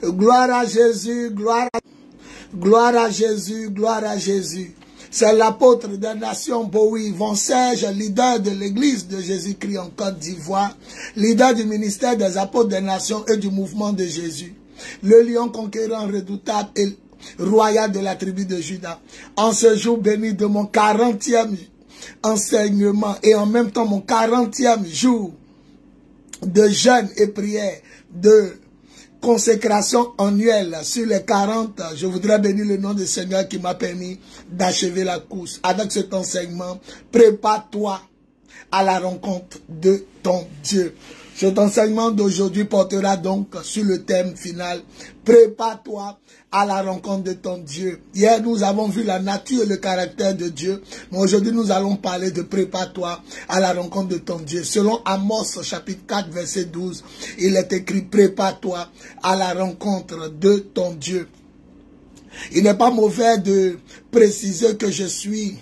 Gloire à Jésus, gloire à Jésus, gloire à Jésus. C'est l'apôtre des nations Bowie Von Serge, leader de l'église de Jésus-Christ en Côte d'Ivoire, leader du ministère des apôtres des nations et du mouvement de Jésus. Le lion conquérant redoutable et royal de la tribu de Juda. En ce jour béni de mon 40e enseignement et en même temps mon 40e jour de jeûne et prière, de consécration annuelle sur les 40, je voudrais bénir le nom du Seigneur qui m'a permis d'achever la course. Avec cet enseignement, prépare-toi à la rencontre de ton Dieu. Cet enseignement d'aujourd'hui portera donc sur le thème final. Prépare-toi à la rencontre de ton Dieu. Hier, nous avons vu la nature et le caractère de Dieu. Mais aujourd'hui, nous allons parler de prépare-toi à la rencontre de ton Dieu. Selon Amos, chapitre 4, verset 12, il est écrit, prépare-toi à la rencontre de ton Dieu. Il n'est pas mauvais de préciser que je suis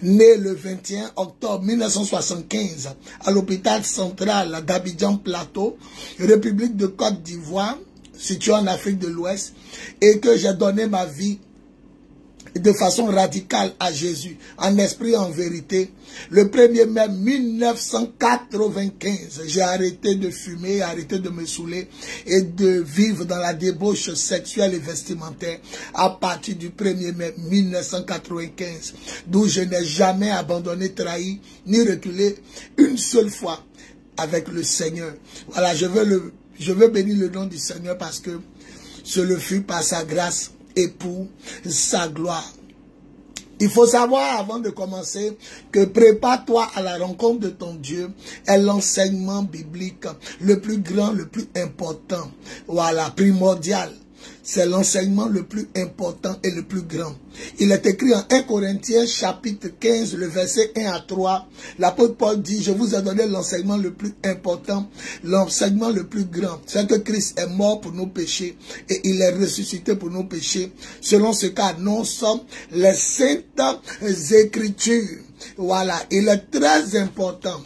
né le 21 octobre 1975 à l'hôpital central d'Abidjan Plateau, République de Côte d'Ivoire, située en Afrique de l'Ouest, et que j'ai donné ma vie de façon radicale à Jésus, en esprit et en vérité. Le 1er mai 1995, j'ai arrêté de fumer, arrêté de me saouler et de vivre dans la débauche sexuelle et vestimentaire à partir du 1er mai 1995, d'où je n'ai jamais abandonné, trahi, ni reculé une seule fois avec le Seigneur. Voilà, je veux bénir le nom du Seigneur parce que ce le fut par sa grâce et pour sa gloire. Il faut savoir avant de commencer que prépare-toi à la rencontre de ton Dieu est l'enseignement biblique le plus grand, le plus important, voilà, primordial. C'est l'enseignement le plus important et le plus grand. Il est écrit en 1 Corinthiens chapitre 15, le verset 1 à 3. L'apôtre Paul dit, je vous ai donné l'enseignement le plus important, l'enseignement le plus grand. C'est que Christ est mort pour nos péchés et il est ressuscité pour nos péchés. Selon ce cas, nous sommes les saintes écritures. Voilà, il est très important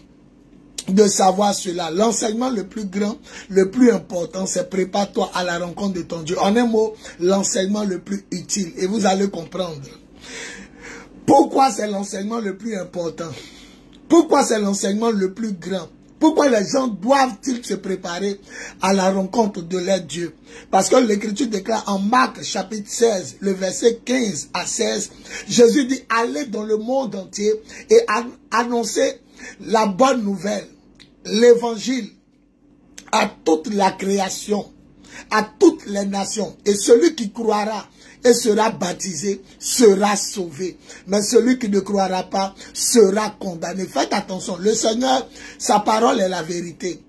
de savoir cela. L'enseignement le plus grand, le plus important, c'est prépare-toi à la rencontre de ton Dieu. En un mot, l'enseignement le plus utile. Et vous allez comprendre. Pourquoi c'est l'enseignement le plus important? Pourquoi c'est l'enseignement le plus grand? Pourquoi les gens doivent-ils se préparer à la rencontre de leur Dieu? Parce que l'Écriture déclare en Marc chapitre 16, le verset 15 à 16, Jésus dit, allez dans le monde entier et annoncez la bonne nouvelle, l'évangile à toute la création, à toutes les nations. Et celui qui croira et sera baptisé sera sauvé. Mais celui qui ne croira pas sera condamné. Faites attention, le Seigneur, sa parole est la vérité.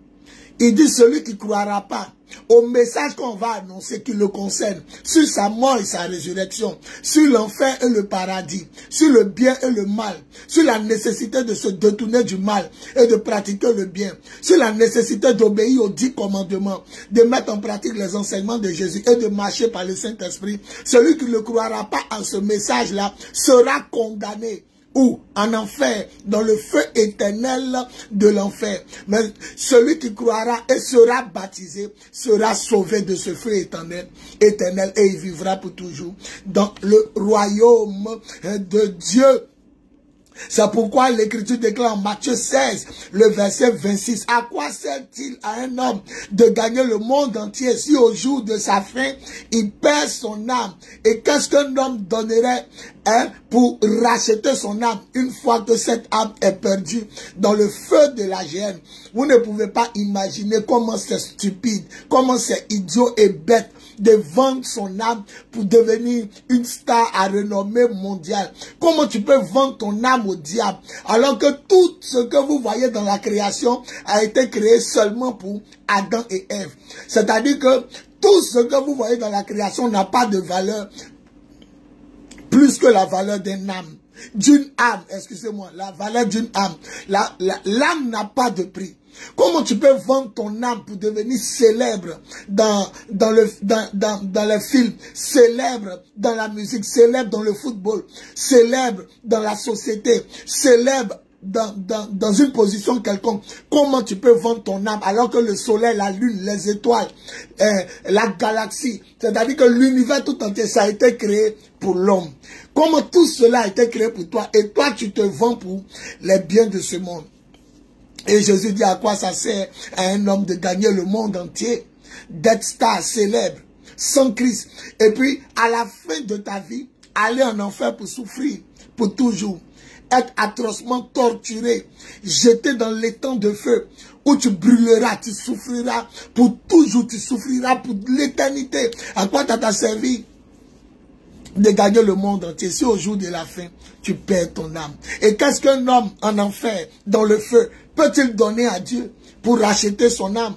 Il dit celui qui ne croira pas au message qu'on va annoncer qui le concerne, sur sa mort et sa résurrection, sur l'enfer et le paradis, sur le bien et le mal, sur la nécessité de se détourner du mal et de pratiquer le bien, sur la nécessité d'obéir aux 10 commandements, de mettre en pratique les enseignements de Jésus et de marcher par le Saint-Esprit. Celui qui ne croira pas en ce message-là sera condamné. Ou en enfer, dans le feu éternel de l'enfer. Mais celui qui croira et sera baptisé sera sauvé de ce feu éternel et il vivra pour toujours dans le royaume de Dieu. C'est pourquoi l'Écriture déclare en Matthieu 16, le verset 26, à quoi sert-il à un homme de gagner le monde entier si au jour de sa fin, il perd son âme? Et qu'est-ce qu'un homme donnerait pour racheter son âme une fois que cette âme est perdue dans le feu de la géhenne? Vous ne pouvez pas imaginer comment c'est stupide, comment c'est idiot et bête de vendre son âme pour devenir une star à renommée mondiale. Comment tu peux vendre ton âme au diable alors que tout ce que vous voyez dans la création a été créé seulement pour Adam et Ève? C'est-à-dire que tout ce que vous voyez dans la création n'a pas de valeur plus que la valeur d'une âme. D'une âme, excusez-moi, la valeur d'une âme. L'âme n'a pas de prix. Comment tu peux vendre ton âme pour devenir célèbre dans les films, célèbre dans la musique, célèbre dans le football, célèbre dans la société, célèbre dans une position quelconque, comment tu peux vendre ton âme alors que le soleil, la lune, les étoiles, la galaxie, c'est-à-dire que l'univers tout entier, ça a été créé pour l'homme. Comment tout cela a été créé pour toi et toi tu te vends pour les biens de ce monde. Et Jésus dit à quoi ça sert à un homme de gagner le monde entier, d'être star célèbre, sans Christ. Et puis à la fin de ta vie, aller en enfer pour souffrir, pour toujours. Être atrocement torturé, jeté dans l'étang de feu, où tu brûleras, tu souffriras pour toujours, tu souffriras pour l'éternité. À quoi ça t'a servi de gagner le monde entier si au jour de la fin, tu perds ton âme? Et qu'est-ce qu'un homme en enfer, dans le feu, peut-il donner à Dieu pour racheter son âme?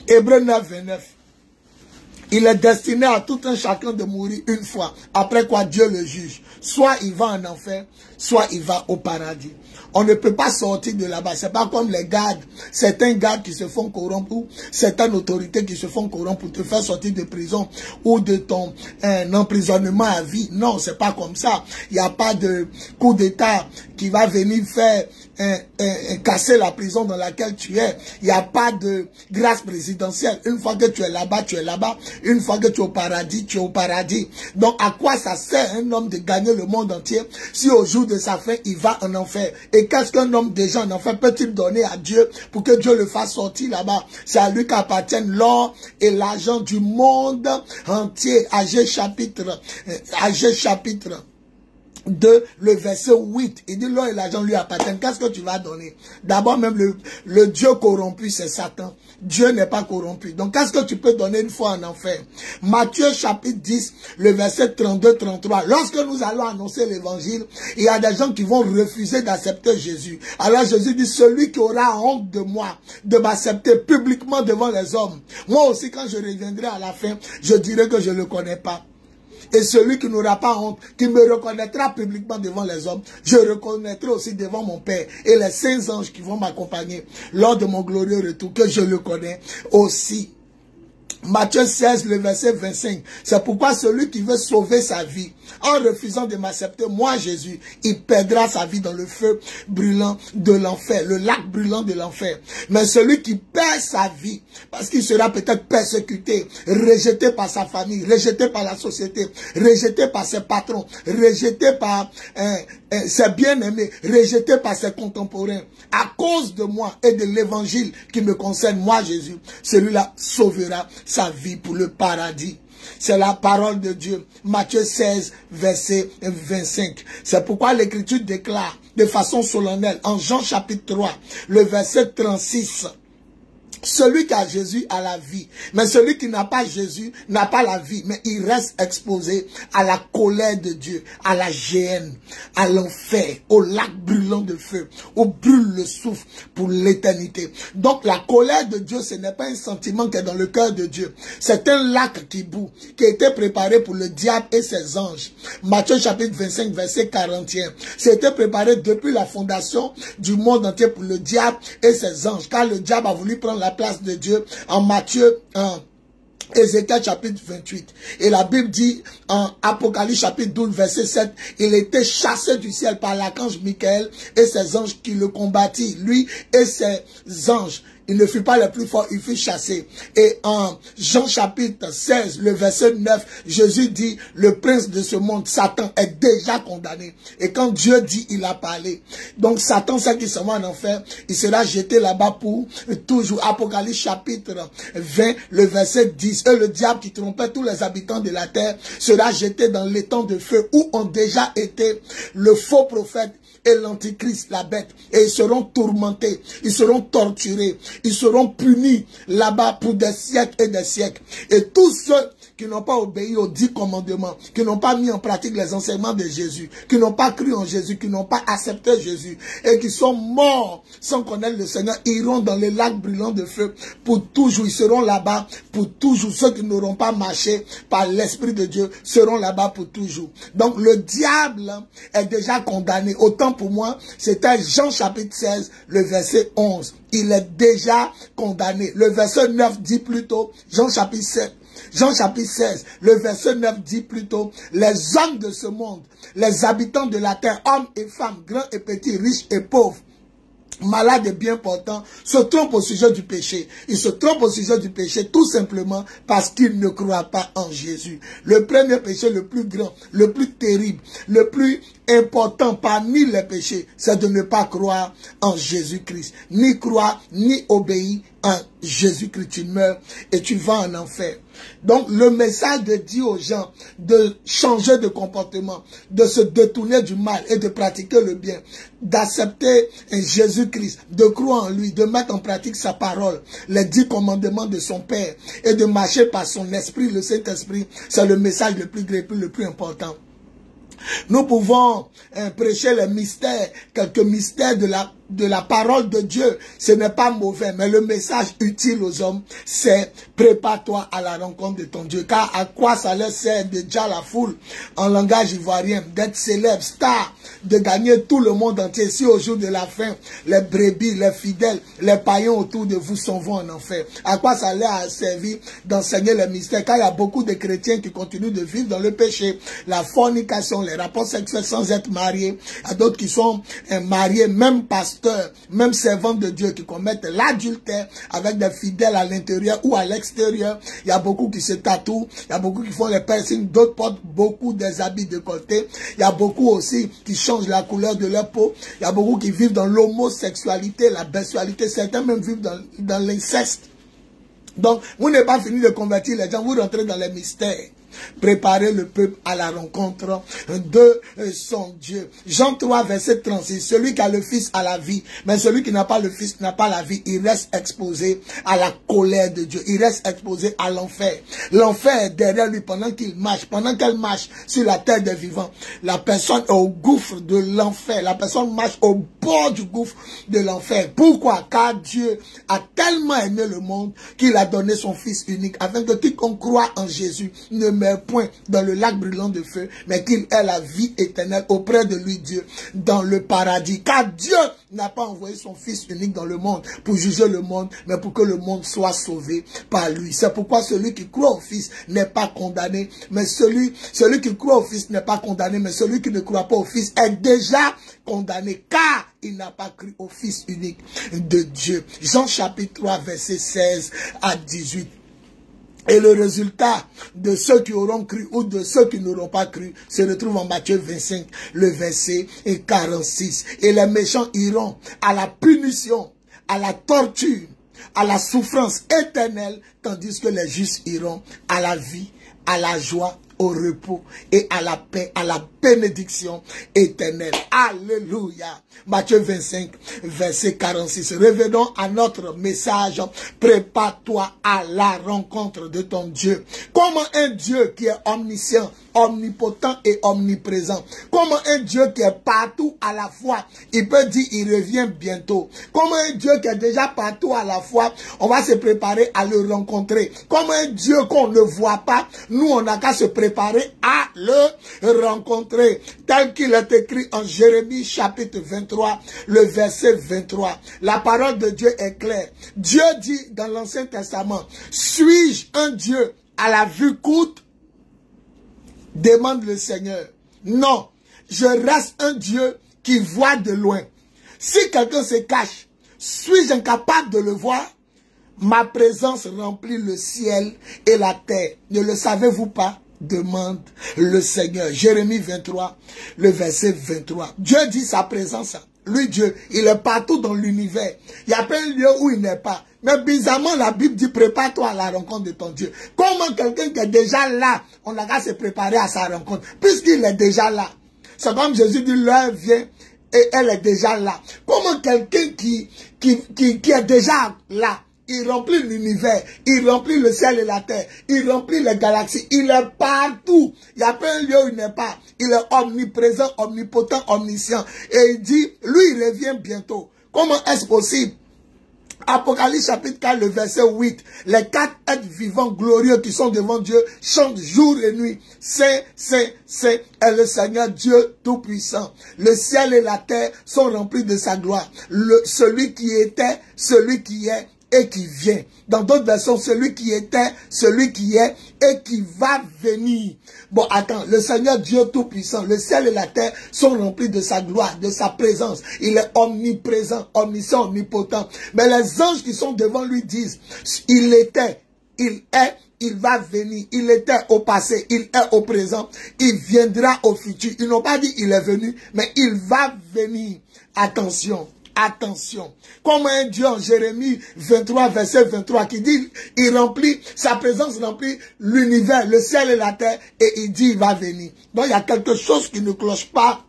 Hébreux 9, 29. Il est destiné à tout un chacun de mourir une fois, après quoi Dieu le juge. Soit il va en enfer, soit il va au paradis. On ne peut pas sortir de là-bas. C'est pas comme les gardes. Certains gardes qui se font corrompre, ou certaines autorités qui se font corrompre pour te faire sortir de prison ou de ton emprisonnement à vie. Non, c'est pas comme ça. Il n'y a pas de coup d'État qui va venir faire casser la prison dans laquelle tu es. Il n'y a pas de grâce présidentielle. Une fois que tu es là-bas, tu es là-bas. Une fois que tu es au paradis, tu es au paradis. Donc, à quoi ça sert un homme de gagner le monde entier si au jour de sa fin, il va en enfer? Et qu'est-ce qu'un homme déjà en enfer peut-il donner à Dieu pour que Dieu le fasse sortir là-bas? C'est à lui qu'appartiennent l'or et l'argent du monde entier. Agé chapitre 2, le verset 8, il dit l'or et l'argent lui appartiennent. Qu'est-ce que tu vas donner? D'abord même le Dieu corrompu, c'est Satan. Dieu n'est pas corrompu. Donc qu'est-ce que tu peux donner une fois en enfer? Matthieu chapitre 10, le verset 32-33. Lorsque nous allons annoncer l'évangile, il y a des gens qui vont refuser d'accepter Jésus. Alors Jésus dit, celui qui aura honte de moi, de m'accepter publiquement devant les hommes, moi aussi quand je reviendrai à la fin, je dirai que je ne le connais pas. Et celui qui n'aura pas honte, qui me reconnaîtra publiquement devant les hommes, je reconnaîtrai aussi devant mon Père et les saints anges qui vont m'accompagner lors de mon glorieux retour, que je le connais aussi. Matthieu 16, le verset 25. C'est pourquoi celui qui veut sauver sa vie, en refusant de m'accepter, moi Jésus, il perdra sa vie dans le feu brûlant de l'enfer, le lac brûlant de l'enfer. Mais celui qui perd sa vie, parce qu'il sera peut-être persécuté, rejeté par sa famille, rejeté par la société, rejeté par ses patrons, rejeté par ses bien-aimés, rejeté par ses contemporains, à cause de moi et de l'évangile qui me concerne, moi Jésus, celui-là sauvera sa vie pour le paradis. C'est la parole de Dieu. Matthieu 16, verset 25. C'est pourquoi l'Écriture déclare de façon solennelle en Jean chapitre 3, le verset 36. Celui qui a Jésus a la vie. Mais celui qui n'a pas Jésus n'a pas la vie. Mais il reste exposé à la colère de Dieu, à la géhenne, à l'enfer, au lac brûlant de feu, où brûle le soufre pour l'éternité. Donc la colère de Dieu, ce n'est pas un sentiment qui est dans le cœur de Dieu. C'est un lac qui bout, qui a été préparé pour le diable et ses anges. Matthieu chapitre 25, verset 41. C'était préparé depuis la fondation du monde entier pour le diable et ses anges. Car le diable a voulu prendre la place de Dieu en Matthieu 1. Ézéchiel chapitre 28. Et la Bible dit en Apocalypse chapitre 12 verset 7, il était chassé du ciel par l'archange Michael et ses anges qui le combattirent, lui et ses anges. Il ne fut pas le plus fort, il fut chassé. Et en Jean chapitre 16, le verset 9, Jésus dit, le prince de ce monde, Satan, est déjà condamné. Et quand Dieu dit, il a parlé. Donc Satan, c'est qu'il s'en va en enfer, il sera jeté là-bas pour toujours. Apocalypse chapitre 20, le verset 10. Et le diable qui trompait tous les habitants de la terre sera jeté dans l'étang de feu où ont déjà été le faux prophète et l'antichrist, la bête. Et ils seront tourmentés, ils seront torturés, ils seront punis là-bas pour des siècles et des siècles. Et tous ceux qui n'ont pas obéi aux 10 commandements, qui n'ont pas mis en pratique les enseignements de Jésus, qui n'ont pas cru en Jésus, qui n'ont pas accepté Jésus, et qui sont morts sans connaître le Seigneur, iront dans les lacs brûlants de feu pour toujours. Ils seront là-bas pour toujours. Ceux qui n'auront pas marché par l'Esprit de Dieu seront là-bas pour toujours. Donc le diable est déjà condamné. Autant pour moi, c'était Jean chapitre 16, le verset 11. Il est déjà condamné. Le verset 9 dit plutôt, Jean chapitre 7, Jean chapitre 16, le verset 9 dit plutôt, les hommes de ce monde, les habitants de la terre, hommes et femmes, grands et petits, riches et pauvres, malades et bien portants, se trompent au sujet du péché. Ils se trompent au sujet du péché tout simplement parce qu'ils ne croient pas en Jésus. Le premier péché le plus grand, le plus terrible, le plus important parmi les péchés, c'est de ne pas croire en Jésus-Christ. Ni croire, ni obéir en Jésus-Christ. Tu meurs et tu vas en enfer. Donc le message de Dieu aux gens de changer de comportement, de se détourner du mal et de pratiquer le bien, d'accepter Jésus-Christ, de croire en lui, de mettre en pratique sa parole, les 10 commandements de son Père et de marcher par son esprit, le Saint-Esprit, c'est le message le plus grand, le plus important. Nous pouvons prêcher les mystères, quelques mystères de la parole de Dieu. Ce n'est pas mauvais, mais le message utile aux hommes, c'est prépare-toi à la rencontre de ton Dieu. Car à quoi ça leur sert de dire à la foule, en langage ivoirien, d'être célèbre, star, de gagner tout le monde entier. Si au jour de la fin, les brebis, les fidèles, les païens autour de vous s'en vont en enfer. À quoi ça leur a servi d'enseigner les mystères? Car il y a beaucoup de chrétiens qui continuent de vivre dans le péché, la fornication, les rapports sexuels sans être mariés. Il y a d'autres qui sont mariés, même pasteurs, même servants de Dieu, qui commettent l'adultère avec des fidèles à l'intérieur ou à l'extérieur. Il y a beaucoup qui se tatouent, il y a beaucoup qui font les piercings, d'autres portent beaucoup des habits décolletés. Il y a beaucoup aussi qui changent la couleur de leur peau. Il y a beaucoup qui vivent dans l'homosexualité, la bestialité. Certains même vivent dans l'inceste. Donc, vous n'avez pas fini de convertir les gens, vous rentrez dans les mystères. Préparer le peuple à la rencontre de son Dieu. Jean 3, verset 36. Celui qui a le Fils a la vie, mais celui qui n'a pas le Fils n'a pas la vie. Il reste exposé à la colère de Dieu. Il reste exposé à l'enfer. L'enfer est derrière lui pendant qu'il marche, pendant qu'elle marche sur la terre des vivants. La personne est au gouffre de l'enfer. La personne marche au bord du gouffre de l'enfer. Pourquoi? Car Dieu a tellement aimé le monde qu'il a donné son Fils unique afin que quiconque croit en Jésus ne meurt point dans le lac brûlant de feu, mais qu'il ait la vie éternelle auprès de lui, Dieu, dans le paradis. Car Dieu n'a pas envoyé son Fils unique dans le monde pour juger le monde, mais pour que le monde soit sauvé par lui. C'est pourquoi celui qui croit au Fils n'est pas condamné, mais celui qui croit au Fils n'est pas condamné, mais celui qui ne croit pas au Fils est déjà condamné, car il n'a pas cru au Fils unique de Dieu. Jean chapitre 3, verset 16 à 18. Et le résultat de ceux qui auront cru ou de ceux qui n'auront pas cru se retrouve en Matthieu 25, le verset 46. Et les méchants iront à la punition, à la torture, à la souffrance éternelle, tandis que les justes iront à la vie, à la joie, au repos et à la paix, à la bénédiction éternelle. Alléluia. Matthieu 25, verset 46. Revenons à notre message. Prépare-toi à la rencontre de ton Dieu. Comment un Dieu qui est omniscient, omnipotent et omniprésent, comment un Dieu qui est partout à la fois, il peut dire il revient bientôt. Comment un Dieu qui est déjà partout à la fois, on va se préparer à le rencontrer. Comme un Dieu qu'on ne voit pas, nous on n'a qu'à se préparer à le rencontrer. Tel qu'il est écrit en Jérémie chapitre 23, le verset 23. La parole de Dieu est claire. Dieu dit dans l'Ancien Testament, suis-je un Dieu à la vue courte? Demande le Seigneur. Non, je reste un Dieu qui voit de loin. Si quelqu'un se cache, suis-je incapable de le voir? Ma présence remplit le ciel et la terre. Ne le savez-vous pas? Demande le Seigneur. Jérémie 23, le verset 23. Dieu dit sa présence. Lui, Dieu, il est partout dans l'univers. Il n'y a pas un lieu où il n'est pas. Mais bizarrement, la Bible dit, prépare-toi à la rencontre de ton Dieu. Comment quelqu'un qui est déjà là, on a qu'à se préparer à sa rencontre, puisqu'il est déjà là. C'est comme Jésus dit, l'heure vient et elle est déjà là. Comment quelqu'un qui est déjà là, il remplit l'univers, il remplit le ciel et la terre, il remplit les galaxies, il est partout. Il n'y a pas un lieu où il n'est pas. Il est omniprésent, omnipotent, omniscient. Et il dit, lui, il revient bientôt. Comment est-ce possible? Apocalypse chapitre 4, le verset 8. Les 4 êtres vivants glorieux qui sont devant Dieu chantent jour et nuit. Saint, Saint, Saint est le Seigneur Dieu Tout-Puissant. Le ciel et la terre sont remplis de sa gloire. Celui qui était, celui qui est et qui vient. Dans d'autres versions, celui qui était, celui qui est et qui va venir. Bon, attends, le Seigneur Dieu Tout-Puissant, le ciel et la terre sont remplis de sa gloire, de sa présence. Il est omniprésent, omniscient, omnipotent. Mais les anges qui sont devant lui disent, il était, il est, il va venir. Il était au passé, il est au présent, il viendra au futur. Ils n'ont pas dit il est venu, mais il va venir. Attention. Attention, comme un Dieu en Jérémie 23, verset 23, qui dit, il remplit, sa présence remplit l'univers, le ciel et la terre, et il dit, il va venir. Donc il y a quelque chose qui ne cloche pas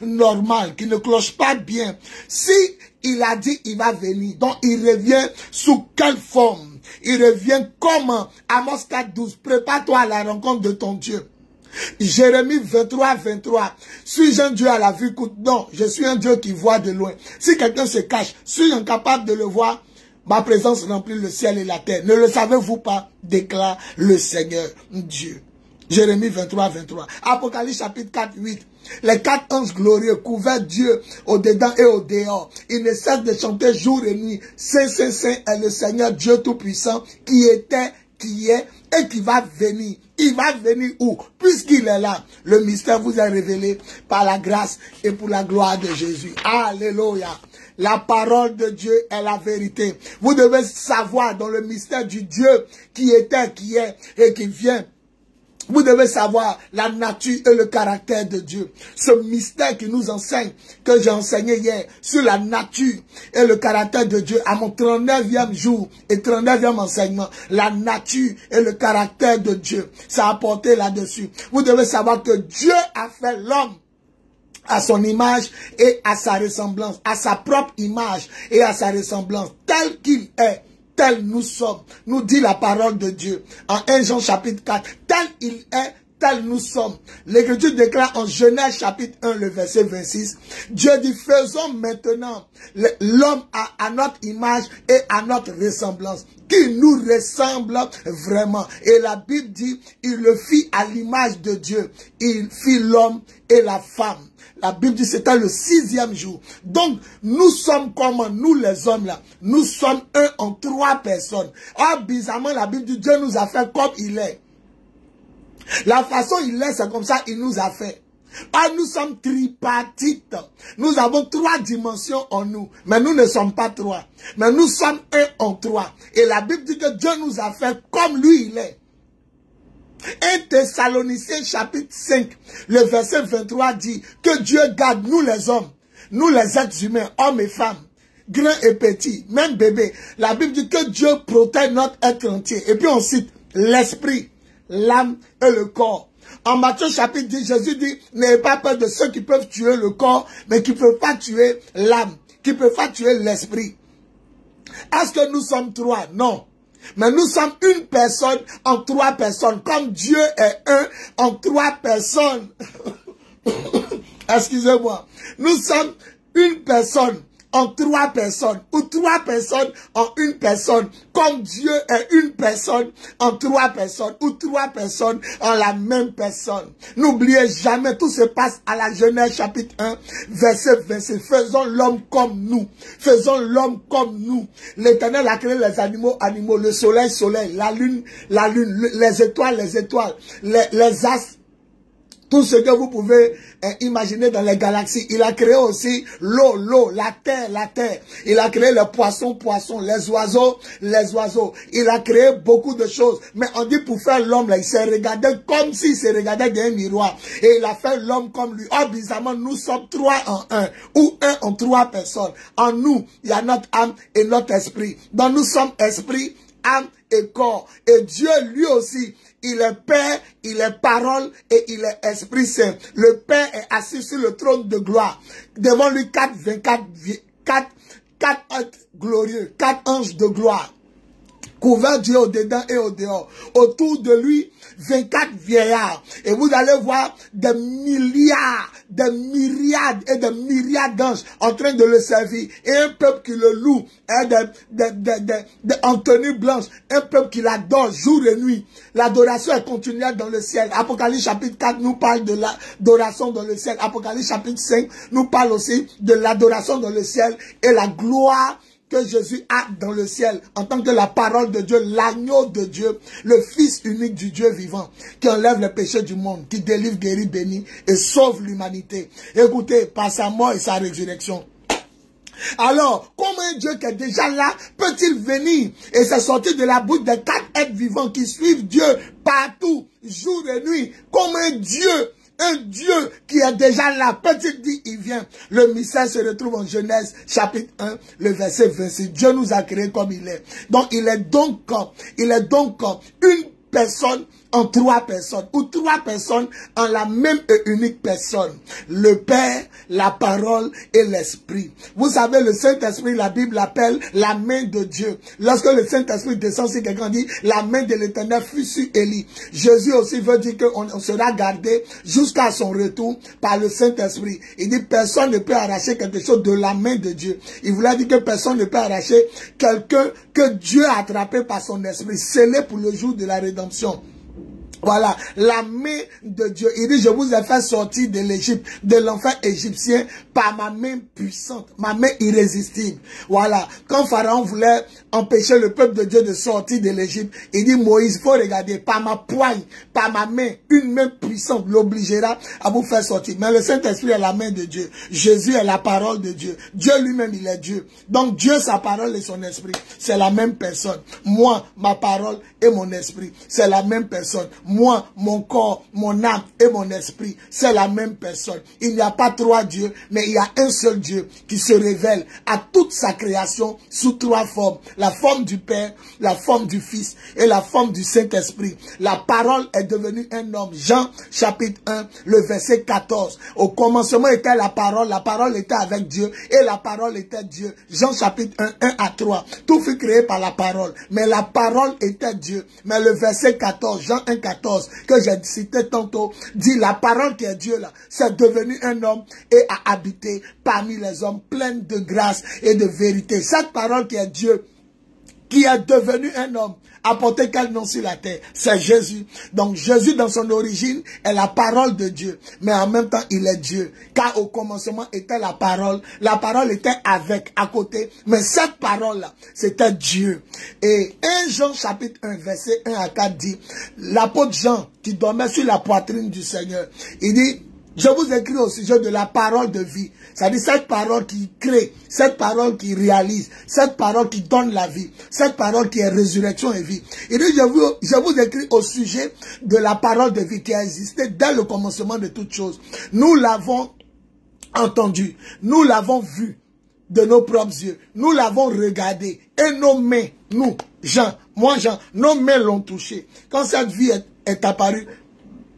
normal, qui ne cloche pas bien. Si il a dit, il va venir, donc il revient sous quelle forme? Il revient comment? Amos 4, 12, prépare-toi à la rencontre de ton Dieu. Jérémie 23, 23. Suis-je un Dieu à la vue courte? Non, je suis un Dieu qui voit de loin. Si quelqu'un se cache, suis-je incapable de le voir? Ma présence remplit le ciel et la terre. Ne le savez-vous pas? Déclare le Seigneur Dieu. Jérémie 23, 23. Apocalypse chapitre 4, 8. Les 4 anges glorieux couverts Dieu au dedans et au dehors. Ils ne cessent de chanter jour et nuit. Saint, Saint, Saint est le Seigneur Dieu Tout-Puissant qui était, qui est et qui va venir. Il va venir où? Puisqu'il est là. Le mystère vous est révélé par la grâce et pour la gloire de Jésus. Alléluia. La parole de Dieu est la vérité. Vous devez savoir dans le mystère du Dieu qui était, qui est et qui vient. Vous devez savoir la nature et le caractère de Dieu. Ce mystère qui nous enseigne, que j'ai enseigné hier, sur la nature et le caractère de Dieu, à mon 39e jour et 39e enseignement, la nature et le caractère de Dieu, ça a porté là-dessus. Vous devez savoir que Dieu a fait l'homme à son image et à sa ressemblance, à sa propre image et à sa ressemblance, tel qu'il est. Tel nous sommes, nous dit la parole de Dieu en 1 Jean chapitre 4, tel il est, tel nous sommes. L'Écriture déclare en Genèse chapitre 1, le verset 26, Dieu dit, faisons maintenant l'homme à notre image et à notre ressemblance, qui nous ressemble vraiment. Et la Bible dit, il le fit à l'image de Dieu, il fit l'homme et la femme. La Bible dit c'était le 6e jour. Donc, nous sommes comme nous les hommes là. Nous sommes un en 3 personnes. Or, bizarrement, la Bible dit Dieu nous a fait comme il est. La façon il est, c'est comme ça il nous a fait. Or, nous sommes tripartites. Nous avons 3 dimensions en nous. Mais nous ne sommes pas 3. Mais nous sommes un en 3. Et la Bible dit que Dieu nous a fait comme lui il est. 1 Thessaloniciens chapitre 5, le verset 23 dit que Dieu garde nous les hommes, nous les êtres humains, hommes et femmes, grands et petits, même bébés. La Bible dit que Dieu protège notre être entier. Et puis on cite l'esprit, l'âme et le corps. En Matthieu chapitre 10, Jésus dit, n'ayez pas peur de ceux qui peuvent tuer le corps, mais qui ne peuvent pas tuer l'âme, qui ne peuvent pas tuer l'esprit. Est-ce que nous sommes 3? Non. Mais nous sommes une personne en 3 personnes. Comme Dieu est un en 3 personnes. Excusez-moi. Nous sommes une personne en 3 personnes. Ou 3 personnes en une personne. Comme Dieu est une personne en 3 personnes. Ou 3 personnes en la même personne. N'oubliez jamais, tout se passe à la Genèse chapitre 1, verset 26. Faisons l'homme comme nous. Faisons l'homme comme nous. L'Éternel a créé les animaux, animaux. Le soleil, soleil. La lune, les étoiles, les astres. Tout ce que vous pouvez imaginer dans les galaxies. Il a créé aussi l'eau, la terre. Il a créé les poissons, les oiseaux. Il a créé beaucoup de choses. Mais on dit pour faire l'homme, il s'est regardé comme s'il se regardait dans un miroir. Et il a fait l'homme comme lui. Or, bizarrement, nous sommes 3 en 1. Ou 1 en 3 personnes. En nous, il y a notre âme et notre esprit. Donc nous sommes esprit, âme et corps. Et Dieu, lui aussi, il est Père, il est parole et il est Esprit Saint. Le Père est assis sur le trône de gloire. Devant lui, 4 glorieux, 4 anges de gloire. Couvert Dieu au dedans et au dehors. Autour de lui, 24 vieillards. Et vous allez voir des milliards, des myriades et des myriades d'anges en train de le servir. Et un peuple qui le loue, en tenue blanche. Un peuple qui l'adore jour et nuit. L'adoration est continuelle dans le ciel. Apocalypse chapitre 4 nous parle de l'adoration dans le ciel. Apocalypse chapitre 5 nous parle aussi de l'adoration dans le ciel et la gloire que Jésus a dans le ciel, en tant que la parole de Dieu, l'agneau de Dieu, le Fils unique du Dieu vivant, qui enlève les péchés du monde, qui délivre, guérit, bénit et sauve l'humanité. Écoutez, par sa mort et sa résurrection. Alors, comment un Dieu qui est déjà là peut-il venir et se sortir de la bouche des 4 êtres vivants qui suivent Dieu partout, jour et nuit? Comme un Dieu qui est déjà là, peut-il dire, il vient? Le mystère se retrouve en Genèse, chapitre 1, le verset 26. Dieu nous a créés comme il est. Donc, il est donc une personne en 3 personnes, ou 3 personnes en la même et unique personne. Le Père, la parole et l'Esprit. Vous savez, le Saint-Esprit, la Bible l'appelle la main de Dieu. Lorsque le Saint-Esprit descend, si quelqu'un dit, la main de l'Éternel fut sur Élie. Jésus aussi veut dire qu'on sera gardé jusqu'à son retour par le Saint-Esprit. Il dit, personne ne peut arracher quelque chose de la main de Dieu. Il voulait dire que personne ne peut arracher quelqu'un que Dieu a attrapé par son esprit, scellé pour le jour de la rédemption. Voilà, la main de Dieu. Il dit, je vous ai fait sortir de l'Égypte, de l'enfer égyptien, par ma main puissante, ma main irrésistible. Voilà, quand Pharaon voulait empêcher le peuple de Dieu de sortir de l'Égypte, il dit, Moïse, il faut regarder, par ma poigne, par ma main, une main puissante l'obligera à vous faire sortir. Mais le Saint-Esprit est la main de Dieu. Jésus est la parole de Dieu. Dieu lui-même, il est Dieu. Donc Dieu, sa parole et son esprit, c'est la même personne. Moi, ma parole et mon esprit, c'est la même personne. Moi, mon corps, mon âme et mon esprit, c'est la même personne. Il n'y a pas 3 dieux, mais il y a un seul Dieu qui se révèle à toute sa création sous 3 formes. La forme du Père, la forme du Fils et la forme du Saint-Esprit. La parole est devenue un homme. Jean chapitre 1, le verset 14. Au commencement était la parole était avec Dieu et la parole était Dieu. Jean chapitre 1, 1 à 3. Tout fut créé par la parole, mais la parole était Dieu. Mais le verset 14, Jean 1, 14, que j'ai cité tantôt, dit la parole qui est Dieu là, c'est devenu un homme et a habité parmi les hommes pleine de grâce et de vérité. Cette parole qui est Dieu, qui est devenu un homme, a porté quel nom sur la terre? C'est Jésus. Donc Jésus dans son origine est la parole de Dieu. Mais en même temps il est Dieu. Car au commencement était la parole. La parole était avec, à côté. Mais cette parole-là, c'était Dieu. Et 1 Jean chapitre 1 verset 1 à 4 dit, l'apôtre Jean qui dormait sur la poitrine du Seigneur, il dit, je vous écris au sujet de la parole de vie. C'est-à-dire cette parole qui crée, cette parole qui réalise, cette parole qui donne la vie, cette parole qui est résurrection et vie. Il dit, je vous écris au sujet de la parole de vie qui a existé dès le commencement de toutes choses. Nous l'avons entendu, nous l'avons vu de nos propres yeux, nous l'avons regardé et nos mains, nous, Jean, moi Jean, nos mains l'ont touché. Quand cette vie est apparue,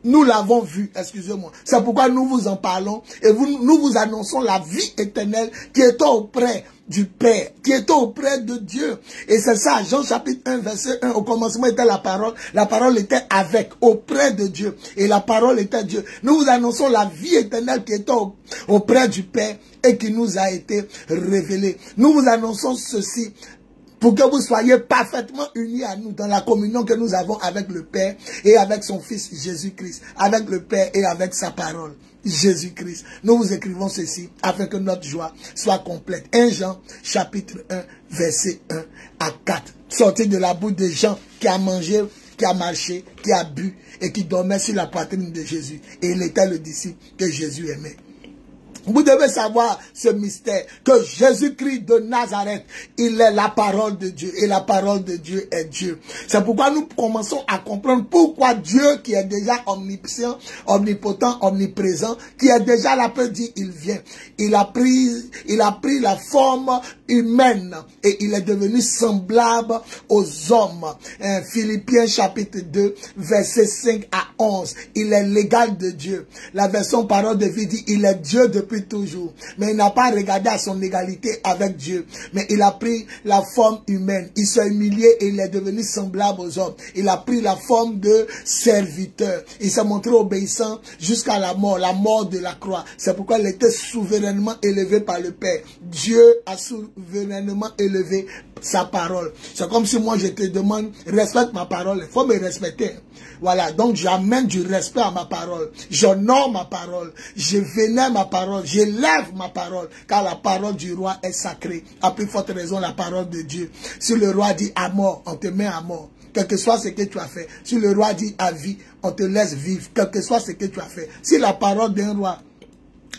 nous l'avons vu, excusez-moi. C'est pourquoi nous vous en parlons et nous vous annonçons la vie éternelle qui est auprès du Père, qui est auprès de Dieu. Et c'est ça, Jean chapitre 1, verset 1, au commencement était la parole était avec, auprès de Dieu, et la parole était Dieu. Nous vous annonçons la vie éternelle qui est auprès du Père et qui nous a été révélée. Nous vous annonçons ceci, pour que vous soyez parfaitement unis à nous dans la communion que nous avons avec le Père et avec son Fils Jésus-Christ, avec le Père et avec sa parole, Jésus-Christ. Nous vous écrivons ceci afin que notre joie soit complète. 1 Jean, chapitre 1, verset 1 à 4. Sorti de la bouche de Jean qui a mangé, qui a marché, qui a bu et qui dormait sur la poitrine de Jésus. Et il était le disciple que Jésus aimait. Vous devez savoir ce mystère, que Jésus-Christ de Nazareth, il est la parole de Dieu, et la parole de Dieu est Dieu. C'est pourquoi nous commençons à comprendre pourquoi Dieu, qui est déjà omniscient, omnipotent, omniprésent, qui est déjà là, peut dire, il vient. Il a pris la forme humaine, et il est devenu semblable aux hommes. Philippiens chapitre 2, verset 5 à 11. Il est l'égal de Dieu. La version parole de vie dit, il est Dieu depuis toujours, mais il n'a pas regardé à son égalité avec Dieu, mais il a pris la forme humaine, il s'est humilié et il est devenu semblable aux hommes. Il a pris la forme de serviteur, il s'est montré obéissant jusqu'à la mort de la croix. C'est pourquoi il était souverainement élevé par le Père. Dieu a souverainement élevé sa parole. C'est comme si moi je te demande, respecte ma parole, il faut me respecter. Voilà, donc jamais j'amène du respect à ma parole. J'honore ma parole. Je vénère ma parole. J'élève ma parole. Car la parole du roi est sacrée. À plus forte raison, la parole de Dieu. Si le roi dit à mort, on te met à mort. Quel que soit ce que tu as fait. Si le roi dit à vie, on te laisse vivre. Quel que soit ce que tu as fait. Si la parole d'un roi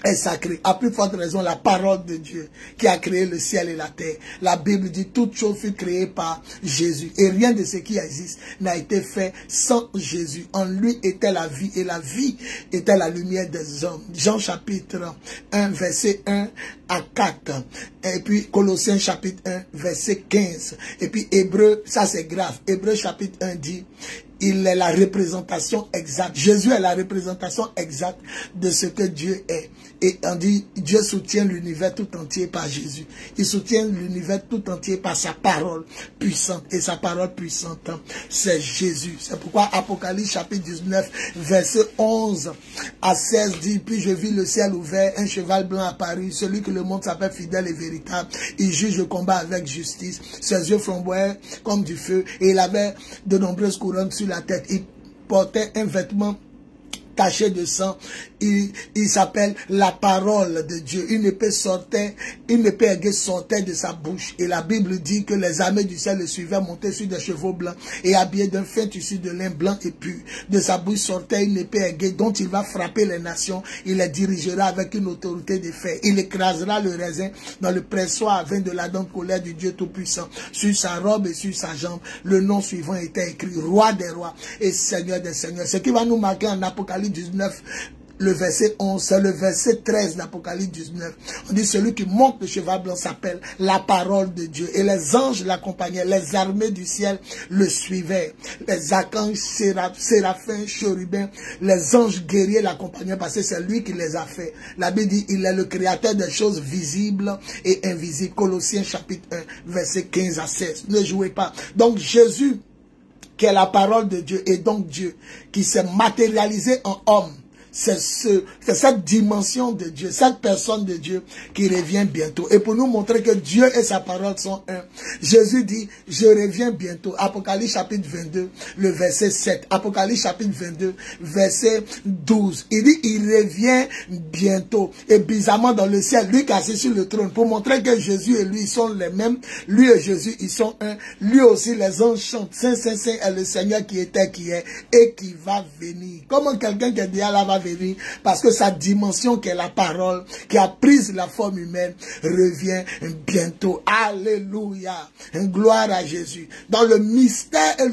est sacrée, à plus forte raison, la parole de Dieu qui a créé le ciel et la terre. La Bible dit toute chose fut créée par Jésus. Et rien de ce qui existe n'a été fait sans Jésus. En lui était la vie et la vie était la lumière des hommes. Jean chapitre 1, verset 1 à 4. Et puis Colossiens chapitre 1, verset 15. Et puis Hébreu, ça c'est grave. Hébreu chapitre 1 dit, il est la représentation exacte. Jésus est la représentation exacte de ce que Dieu est. Et on dit, Dieu soutient l'univers tout entier par Jésus. Il soutient l'univers tout entier par sa parole puissante. Et sa parole puissante, c'est Jésus. C'est pourquoi Apocalypse chapitre 19, verset 11 à 16 dit, puis je vis le ciel ouvert, un cheval blanc apparut, celui que le monde s'appelle fidèle et véritable. Il juge le combat avec justice. Ses yeux flamboyaient comme du feu. Et il avait de nombreuses couronnes sur la tête. Il portait un vêtement taché de sang. Il s'appelle la parole de Dieu. Une épée aiguë sortait de sa bouche. Et la Bible dit que les armées du ciel le suivaient montés sur des chevaux blancs et habillés d'un fin tissu de lin blanc et pur. De sa bouche sortait une épée aiguë dont il va frapper les nations. Il les dirigera avec une autorité de fer. Il écrasera le raisin dans le pressoir à vin de la dent colère du Dieu Tout-Puissant. Sur sa robe et sur sa jambe, le nom suivant était écrit Roi des rois et Seigneur des seigneurs. Ce qui va nous marquer en Apocalypse 19, le verset 11, c'est le verset 13 d'Apocalypse 19. On dit, celui qui monte le cheval blanc s'appelle la parole de Dieu. Et les anges l'accompagnaient, les armées du ciel le suivaient. Les archanges, séraphins, chérubins, les anges guerriers l'accompagnaient parce que c'est lui qui les a fait. La Bible dit, il est le créateur des choses visibles et invisibles. Colossiens chapitre 1, verset 15 à 16. Ne jouez pas. Donc Jésus, qui est la parole de Dieu, et donc Dieu, qui s'est matérialisé en homme, c'est cette dimension de Dieu, cette personne de Dieu qui revient bientôt. Et pour nous montrer que Dieu et sa parole sont un, Jésus dit, je reviens bientôt. Apocalypse chapitre 22, le verset 7. Apocalypse chapitre 22, verset 12. Il dit, il revient bientôt. Et bizarrement dans le ciel, lui qui est assis sur le trône, pour montrer que Jésus et lui, ils sont les mêmes. Lui et Jésus, ils sont un. Lui aussi, les anges chantent. Saint, Saint, Saint est le Seigneur qui était, qui est et qui va venir. Comment quelqu'un qui est déjà là va venir? Parce que sa dimension qui est la parole, qui a pris la forme humaine, revient bientôt. Alléluia. Gloire à Jésus. Dans le mystère et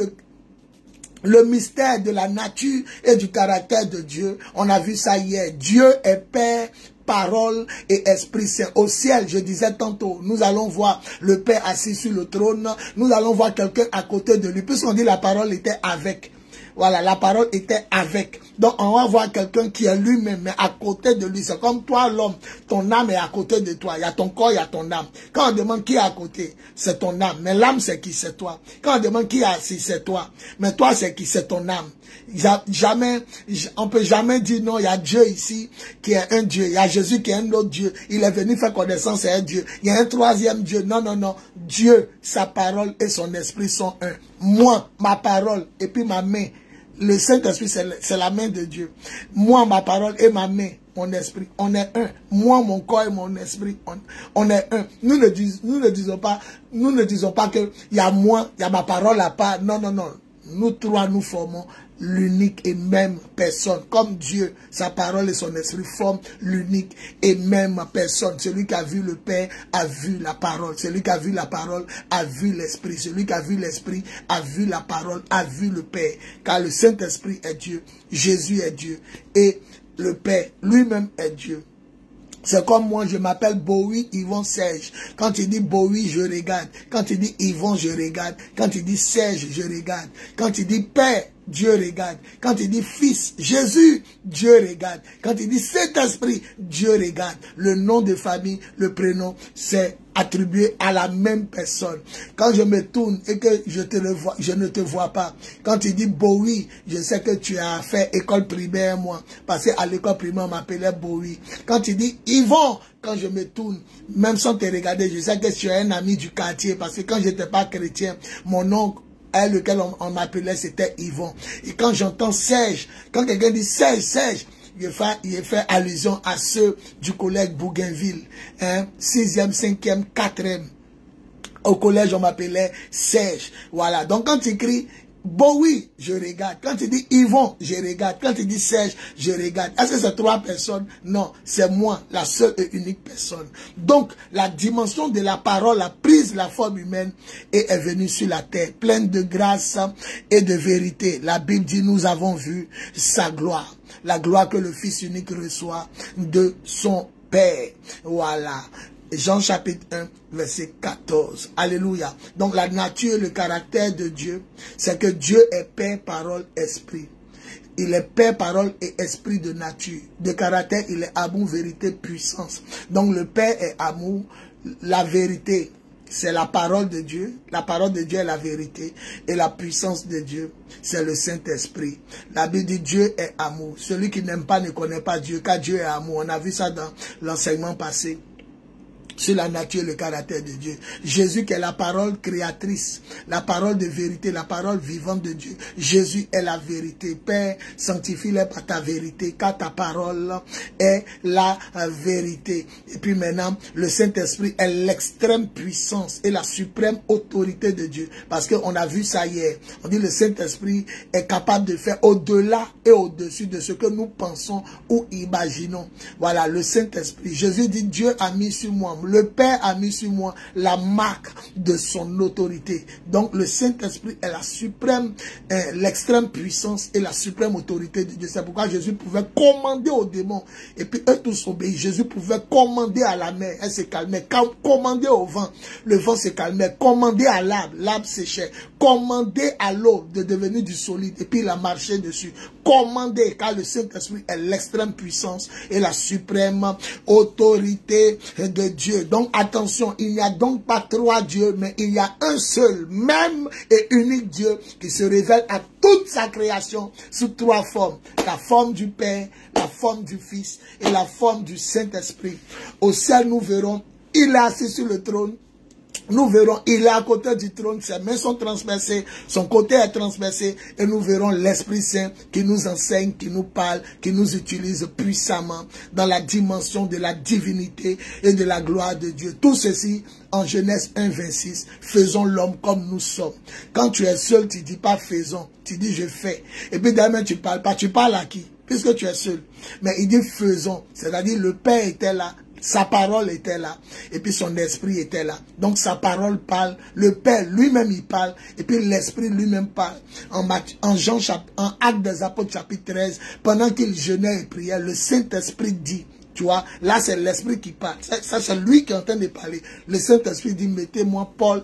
le mystère de la nature et du caractère de Dieu, on a vu ça hier. Dieu est Père, parole et Esprit Saint. Au ciel, je disais tantôt, nous allons voir le Père assis sur le trône. Nous allons voir quelqu'un à côté de lui. Puisqu'on dit la parole était avec. Voilà, la parole était avec. Donc, on va voir quelqu'un qui est lui-même, mais à côté de lui. C'est comme toi, l'homme. Ton âme est à côté de toi. Il y a ton corps, il y a ton âme. Quand on demande qui est à côté, c'est ton âme. Mais l'âme, c'est qui? C'est toi. Quand on demande qui est assis, c'est toi. Mais toi, c'est qui? C'est ton âme. On peut jamais dire non, il y a Dieu ici qui est un Dieu. Il y a Jésus qui est un autre Dieu. Il est venu faire connaissance à un Dieu. Il y a un troisième Dieu. Non, non, non. Dieu, sa parole et son esprit sont un. Moi, ma parole et puis ma main. Le Saint-Esprit, c'est la main de Dieu. Moi, ma parole et ma main, mon esprit, on est un. Moi, mon corps et mon esprit, on est un. Nous ne disons pas que il y a moi, il y a ma parole à part. Non, non, non. Nous trois, nous formons l'unique et même personne. Comme Dieu, sa parole et son esprit forment l'unique et même personne. Celui qui a vu le Père a vu la parole. Celui qui a vu la parole a vu l'esprit. Celui qui a vu l'esprit a vu la parole, a vu le Père. Car le Saint-Esprit est Dieu, Jésus est Dieu et le Père lui-même est Dieu. C'est comme moi, je m'appelle Bowie Yvon Serge. Quand il dit Bowie, je regarde. Quand il dit Yvon, je regarde. Quand il dit Serge, je regarde. Quand il dit Père, Dieu regarde. Quand il dit Fils, Jésus, Dieu regarde. Quand il dit Saint-Esprit, Dieu regarde. Le nom de famille, le prénom, c'est attribué à la même personne. Quand je me tourne et que je ne te vois pas. Quand il dit Bowie, je sais que tu as fait école primaire, moi. Parce qu'à l'école primaire, on m'appelait Bowie. Quand il dit Yvon, quand je me tourne, même sans te regarder, je sais que tu es un ami du quartier. Parce que quand je n'étais pas chrétien, mon oncle lequel on m'appelait, c'était Yvon. Et quand j'entends Serge, quand quelqu'un dit Serge, il fait allusion à ceux du collège Bougainville, 6e, 5e, 4e. Au collège, on m'appelait Serge. Voilà. Donc, quand tu écris Bowie, je regarde. Quand tu dis Yvon, je regarde. Quand tu dis Serge, je regarde. Est-ce que c'est 3 personnes? Non, c'est moi, la seule et unique personne. Donc, la dimension de la parole a pris la forme humaine et est venue sur la terre, pleine de grâce et de vérité. La Bible dit, nous avons vu sa gloire. La gloire que le Fils unique reçoit de son Père. Voilà. Jean chapitre 1, verset 14. Alléluia. Donc la nature et le caractère de Dieu, c'est que Dieu est Père, Parole, Esprit. Il est Père, Parole et Esprit de nature. De caractère, il est amour, vérité, puissance. Donc le Père est amour, la vérité, c'est la parole de Dieu. La parole de Dieu est la vérité. Et la puissance de Dieu, c'est le Saint-Esprit. La Bible dit Dieu est amour. Celui qui n'aime pas ne connaît pas Dieu, car Dieu est amour. On a vu ça dans l'enseignement passé. Sur la nature et le caractère de Dieu. Jésus qui est la parole créatrice, la parole de vérité, la parole vivante de Dieu. Jésus est la vérité. Père, sanctifie-les par ta vérité, car ta parole est la vérité. Et puis maintenant, le Saint-Esprit est l'extrême puissance et la suprême autorité de Dieu. Parce qu'on a vu ça hier. On dit le Saint-Esprit est capable de faire au-delà et au-dessus de ce que nous pensons ou imaginons. Voilà, le Saint-Esprit. Jésus dit, Dieu a mis sur moi, le Père a mis sur moi la marque de son autorité. Donc le Saint-Esprit est la suprême, l'extrême puissance et la suprême autorité de Dieu. C'est pourquoi Jésus pouvait commander aux démons. Et puis eux tous obéissent. Jésus pouvait commander à la mer, elle se calmait. Commander au vent, le vent se calmait. Commander à l'arbre, l'arbre séchait. Commander à l'eau de devenir du solide. Et puis il a marché dessus. Commander, car le Saint-Esprit est l'extrême puissance et la suprême autorité de Dieu. Donc attention, il n'y a donc pas 3 dieux, mais il y a un seul, même et unique Dieu qui se révèle à toute sa création sous 3 formes. La forme du Père, la forme du Fils et la forme du Saint-Esprit. Au ciel, nous verrons, il est assis sur le trône. Nous verrons, il est à côté du trône, ses mains sont transpercées, son côté est transpercé, et nous verrons l'Esprit Saint qui nous enseigne, qui nous parle, qui nous utilise puissamment dans la dimension de la divinité et de la gloire de Dieu. Tout ceci, en Genèse 1, 26, faisons l'homme comme nous sommes. Quand tu es seul, tu ne dis pas faisons, tu dis je fais. Et puis d'ailleurs, tu ne parles pas, tu parles à qui? Puisque tu es seul. Mais il dit faisons, c'est-à-dire le Père était là. Sa parole était là, et puis son esprit était là. Donc sa parole parle, le Père lui-même il parle, et puis l'esprit lui-même parle. En Actes des Apôtres chapitre 13, pendant qu'il jeûnait et priait, le Saint-Esprit dit, tu vois, là c'est l'esprit qui parle. Ça c'est lui qui est en train de parler. Le Saint-Esprit dit, mettez-moi Paul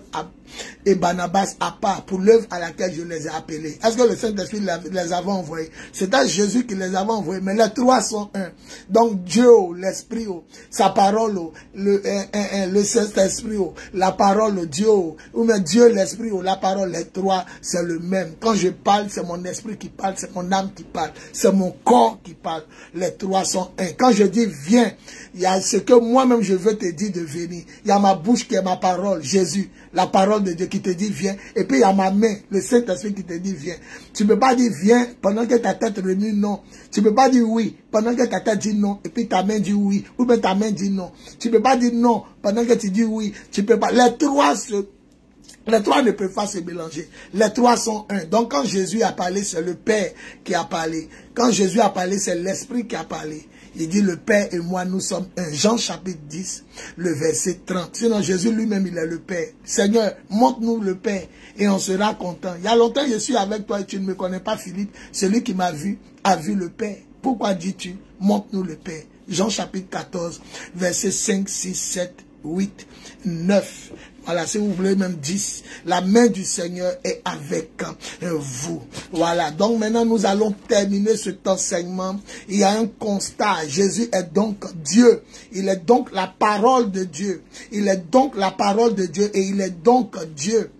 et Barnabas à part pour l'œuvre à laquelle je les ai appelés. Est-ce que le Saint-Esprit les avait envoyés? C'était Jésus qui les avait envoyés, mais les 3 sont un. Donc Dieu, l'Esprit, sa parole, le Saint-Esprit, la parole, Dieu, ou même Dieu, l'Esprit, la parole, les 3, c'est le même. Quand je parle, c'est mon esprit qui parle, c'est mon âme qui parle, c'est mon corps qui parle. Les 3 sont un. Quand je dis viens, il y a ce que moi-même je veux te dire de venir. Il y a ma bouche qui est ma parole, Jésus, la parole de Dieu qui te dit viens, et puis il y a ma main, le Saint-Esprit qui te dit viens. Tu ne peux pas dire viens pendant que ta tête remue non. Tu ne peux pas dire oui pendant que ta tête dit non, et puis ta main dit oui, ou bien ta main dit non. Tu ne peux pas dire non pendant que tu dis oui. Tu peux pas. Les 3 ne peuvent pas se mélanger. Les 3 sont un. Donc quand Jésus a parlé, c'est le Père qui a parlé. Quand Jésus a parlé, c'est l'Esprit qui a parlé. Il dit le Père et moi nous sommes un. Jean chapitre 10, le verset 30. Sinon Jésus lui-même il est le Père. Seigneur, montre-nous le Père et on sera content. Il y a longtemps je suis avec toi et tu ne me connais pas Philippe. Celui qui m'a vu a vu le Père. Pourquoi dis-tu montre-nous le Père? Jean chapitre 14, verset 5, 6, 7, 8, 9. Voilà, si vous voulez même 10, la main du Seigneur est avec vous. Voilà, donc maintenant nous allons terminer cet enseignement. Il y a un constat, Jésus est donc Dieu. Il est donc la parole de Dieu. Il est donc la parole de Dieu et il est donc Dieu.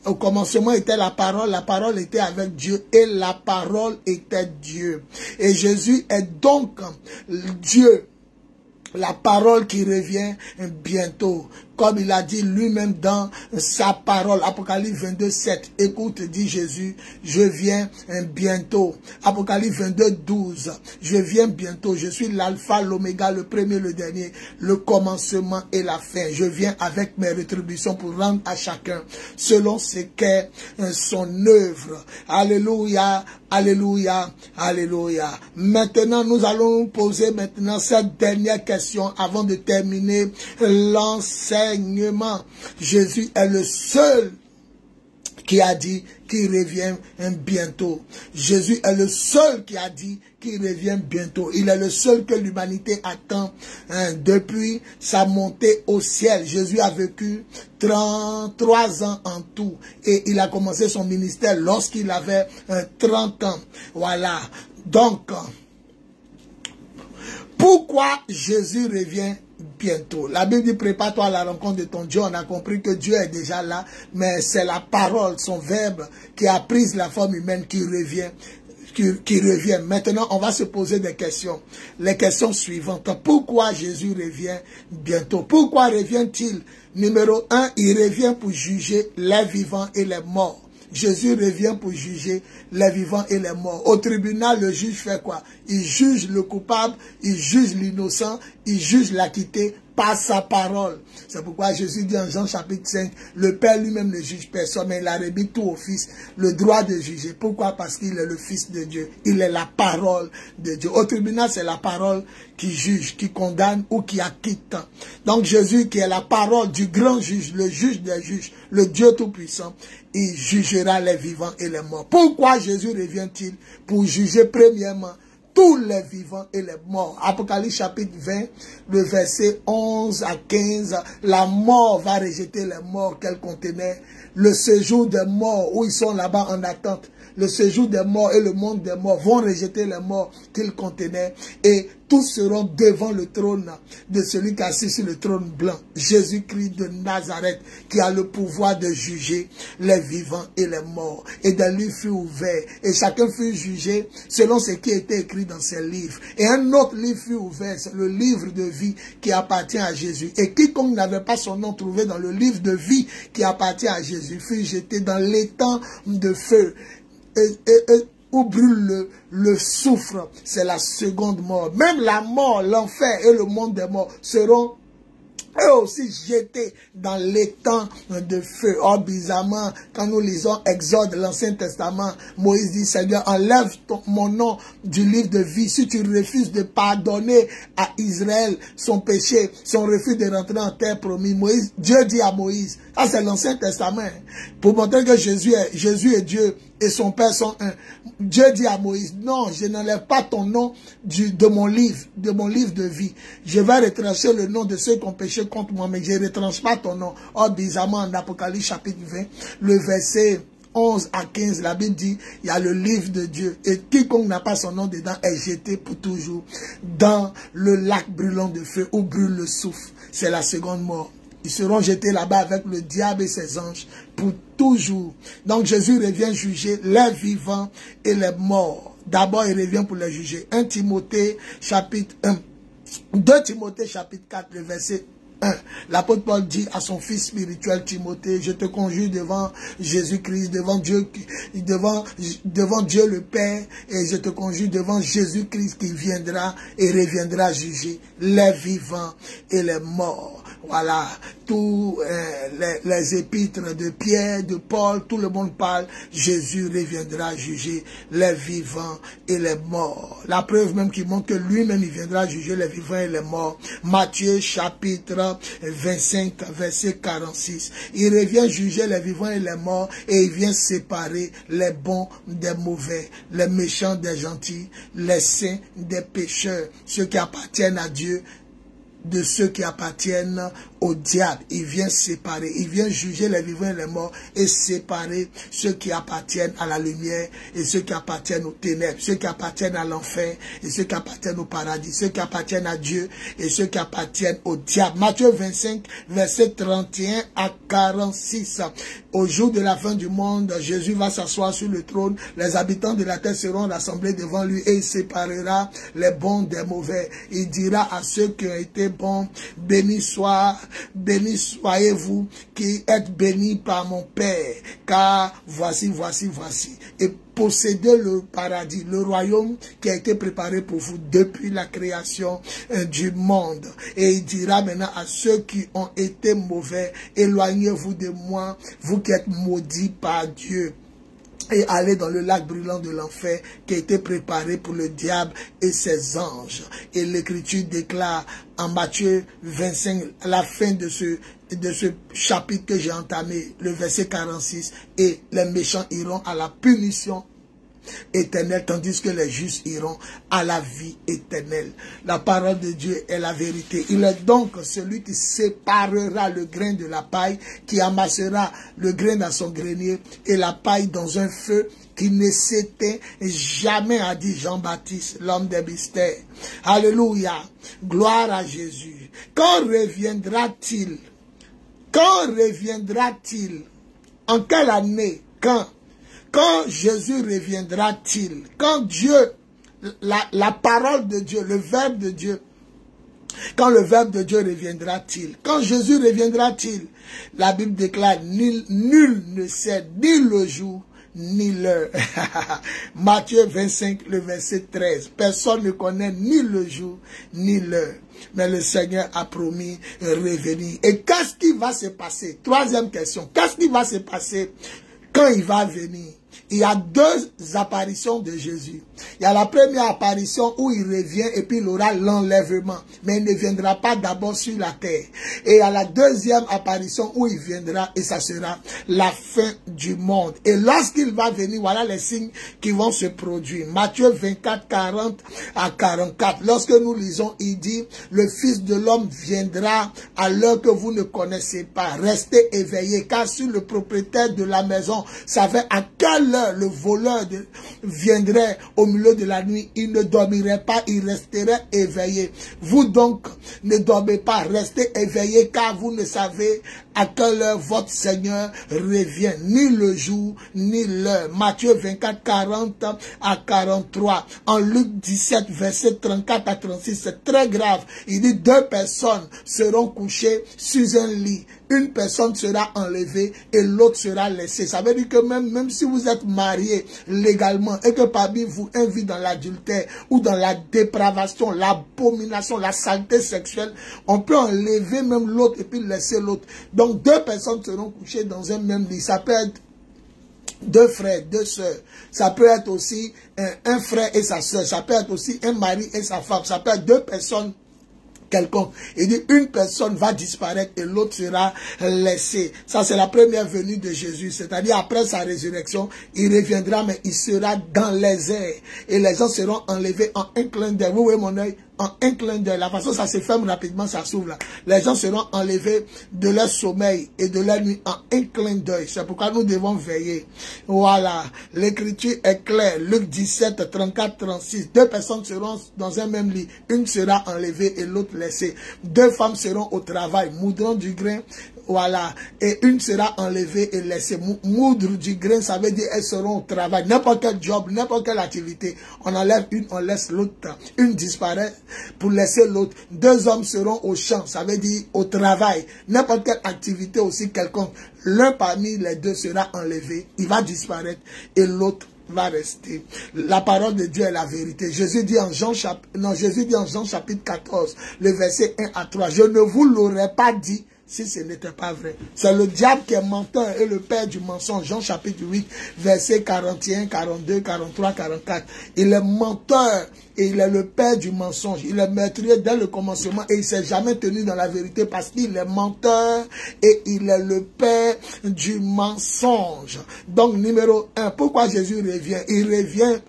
Au commencement était la parole était avec Dieu et la parole était Dieu. Et Jésus est donc Dieu. La parole qui revient bientôt. comme il a dit lui-même dans sa parole. Apocalypse 22, 7. Écoute, dit Jésus, je viens bientôt. Apocalypse 22, 12. Je viens bientôt. Je suis l'alpha, l'oméga, le premier, le dernier, le commencement et la fin. Je viens avec mes rétributions pour rendre à chacun selon ce qu'est son œuvre. Alléluia, alléluia, alléluia. Maintenant, nous allons poser maintenant cette dernière question avant de terminer l'enseignement. Jésus est le seul qui a dit qu'il revient bientôt. Jésus est le seul qui a dit qu'il revient bientôt. Il est le seul que l'humanité attend depuis sa montée au ciel. Jésus a vécu 33 ans en tout et il a commencé son ministère lorsqu'il avait 30 ans. Voilà. Donc, pourquoi Jésus revient bientôt? La Bible dit, prépare-toi à la rencontre de ton Dieu. On a compris que Dieu est déjà là, mais c'est la parole, son verbe, qui a pris la forme humaine qui revient. Qui revient. Maintenant, on va se poser des questions. Les questions suivantes. Pourquoi Jésus revient bientôt? Pourquoi revient-il? Numéro 1, il revient pour juger les vivants et les morts. Jésus revient pour juger les vivants et les morts. Au tribunal, le juge fait quoi? Il juge le coupable, il juge l'innocent, il juge l'acquitté par sa parole. C'est pourquoi Jésus dit en Jean chapitre 5, le Père lui-même ne juge personne, mais il a remis tout au Fils, le droit de juger. Pourquoi? Parce qu'il est le Fils de Dieu. Il est la parole de Dieu. Au tribunal, c'est la parole qui juge, qui condamne ou qui acquitte. Donc Jésus, qui est la parole du grand juge, le juge des juges, le Dieu tout-puissant, il jugera les vivants et les morts. Pourquoi Jésus revient-il? Pour juger premièrement tous les vivants et les morts. Apocalypse chapitre 20, le verset 11 à 15, la mort va rejeter les morts qu'elle contenait. Le séjour des morts, où ils sont là-bas en attente, le séjour des morts et le monde des morts vont rejeter les morts qu'ils contenaient. Et tous seront devant le trône de celui qui est assis sur le trône blanc, Jésus-Christ de Nazareth, qui a le pouvoir de juger les vivants et les morts. Et des livres furent ouverts, et chacun fut jugé selon ce qui était écrit dans ses livres. Et un autre livre fut ouvert, c'est le livre de vie qui appartient à Jésus. Et quiconque n'avait pas son nom trouvé dans le livre de vie qui appartient à Jésus fut jeté dans l'étang de feu. Où brûle le soufre, c'est la seconde mort. Même la mort, l'enfer et le monde des morts seront eux aussi jetés dans l'étang de feu. Or, bizarrement, quand nous lisons Exode, l'Ancien Testament, Moïse dit, Seigneur, enlève mon nom du livre de vie. Si tu refuses de pardonner à Israël son péché, son refus de rentrer en terre promise, Dieu dit à Moïse, ça c'est l'Ancien Testament, pour montrer que Jésus est Dieu et son Père sont un. Dieu dit à Moïse, non, je n'enlève pas ton nom de mon livre de vie. Je vais retrancher le nom de ceux qui ont péché contre moi, mais je ne retranche pas ton nom. Or, bizarrement, en Apocalypse chapitre 20, le verset 11 à 15, la Bible dit, il y a le livre de Dieu. Et quiconque n'a pas son nom dedans est jeté pour toujours dans le lac brûlant de feu où brûle le soufre. C'est la seconde mort. Ils seront jetés là-bas avec le diable et ses anges pour toujours. Donc Jésus revient juger les vivants et les morts. D'abord, il revient pour les juger. 2 Timothée chapitre 4, le verset 1. L'apôtre Paul dit à son fils spirituel Timothée, je te conjure devant Jésus-Christ, devant Dieu le Père, et je te conjure devant Jésus-Christ qui viendra et reviendra juger les vivants et les morts. Voilà, tous les épîtres de Pierre, de Paul, tout le monde parle, Jésus reviendra juger les vivants et les morts. La preuve même qui montre que lui-même il viendra juger les vivants et les morts. Matthieu chapitre 25, verset 46. Il revient juger les vivants et les morts et il vient séparer les bons des mauvais, les méchants des gentils, les saints des pécheurs, ceux qui appartiennent à Dieu de ceux qui appartiennent au diable. Il vient séparer, il vient juger les vivants et les morts et séparer ceux qui appartiennent à la lumière et ceux qui appartiennent aux ténèbres, ceux qui appartiennent à l'enfer et ceux qui appartiennent au paradis, ceux qui appartiennent à Dieu et ceux qui appartiennent au diable. Matthieu 25, verset 31 à 46. Au jour de la fin du monde, Jésus va s'asseoir sur le trône, les habitants de la terre seront rassemblés devant lui et il séparera les bons des mauvais. Il dira à ceux qui ont été bons, béni soit béni soyez-vous qui êtes bénis par mon Père, car voici. Et possédez le paradis, le royaume qui a été préparé pour vous depuis la création du monde. Et il dira maintenant à ceux qui ont été mauvais, éloignez-vous de moi, vous qui êtes maudits par Dieu. Et allez dans le lac brûlant de l'enfer qui a été préparé pour le diable et ses anges. Et l'Écriture déclare en Matthieu 25, à la fin de ce chapitre que j'ai entamé, le verset 46, et les méchants iront à la punition éternelle, tandis que les justes iront à la vie éternelle. La parole de Dieu est la vérité. Il est donc celui qui séparera le grain de la paille, qui amassera le grain dans son grenier et la paille dans un feu qui ne s'éteint jamais, a dit Jean-Baptiste, l'homme des mystères. Alléluia. Gloire à Jésus. Quand reviendra-t-il? Quand reviendra-t-il? En quelle année? Quand Jésus reviendra-t-il? Quand Dieu, la parole de Dieu, le Verbe de Dieu, quand le Verbe de Dieu reviendra-t-il? Quand Jésus reviendra-t-il? La Bible déclare, nul ne sait ni le jour, ni l'heure. Matthieu 25, le verset 13. Personne ne connaît ni le jour, ni l'heure. Mais le Seigneur a promis revenir. Et qu'est-ce qui va se passer? Troisième question. Qu'est-ce qui va se passer quand il va venir? Il y a deux apparitions de Jésus. Il y a la première apparition où il revient et puis il aura l'enlèvement. Mais il ne viendra pas d'abord sur la terre. Et il y a la deuxième apparition où il viendra et ça sera la fin du monde. Et lorsqu'il va venir, voilà les signes qui vont se produire. Matthieu 24, 40 à 44. Lorsque nous lisons, il dit, le Fils de l'homme viendra à l'heure que vous ne connaissez pas. Restez éveillés, car si le propriétaire de la maison savait à quelle heure le voleur viendrait au milieu de la nuit, il ne dormirait pas, il resterait éveillé. Vous donc, ne dormez pas, restez éveillés, car vous ne savez à quelle heure votre Seigneur revient, ni le jour, ni l'heure. Matthieu 24, 40 à 43. En Luc 17, verset 34 à 36, c'est très grave. Il dit, deux personnes seront couchées sur un lit. Une personne sera enlevée et l'autre sera laissée. Ça veut dire que même si vous êtes marié légalement et que parmi vous un vit dans l'adultère ou dans la dépravation, l'abomination, la saleté sexuelle, on peut enlever même l'autre et puis laisser l'autre. Donc deux personnes seront couchées dans un même lit. Ça peut être deux frères, deux sœurs. Ça peut être aussi un frère et sa sœur. Ça peut être aussi un mari et sa femme. Ça peut être deux personnes quelconque. Il dit une personne va disparaître et l'autre sera laissée. Ça c'est la première venue de Jésus. C'est-à-dire après sa résurrection, il reviendra mais il sera dans les airs. Et les gens seront enlevés en un clin d'œil. Vous voyez mon œil? En un clin d'œil. La façon ça se ferme rapidement, ça s'ouvre là. Les gens seront enlevés de leur sommeil et de leur nuit en un clin d'œil. C'est pourquoi nous devons veiller. Voilà. L'écriture est claire. Luc 17, 34, 36. Deux personnes seront dans un même lit. Une sera enlevée et l'autre laissée. Deux femmes seront au travail, moudront du grain. Voilà. Et une sera enlevée et laissée. Moudre du grain, ça veut dire elles seront au travail. N'importe quel job, n'importe quelle activité. On enlève une, on laisse l'autre. Une disparaît pour laisser l'autre. Deux hommes seront au champ, ça veut dire au travail. N'importe quelle activité aussi quelconque. L'un parmi les deux sera enlevé. Il va disparaître et l'autre va rester. La parole de Dieu est la vérité. Jésus dit en Jean chapitre 14, le verset 1 à 3. Je ne vous l'aurais pas dit si ce n'était pas vrai. C'est le diable qui est menteur et le père du mensonge. Jean chapitre 8, verset 41, 42, 43, 44. Il est menteur et il est le père du mensonge. Il est meurtrier dès le commencement et il ne s'est jamais tenu dans la vérité parce qu'il est menteur et il est le père du mensonge. Donc numéro 1, pourquoi Jésus revient? Il revient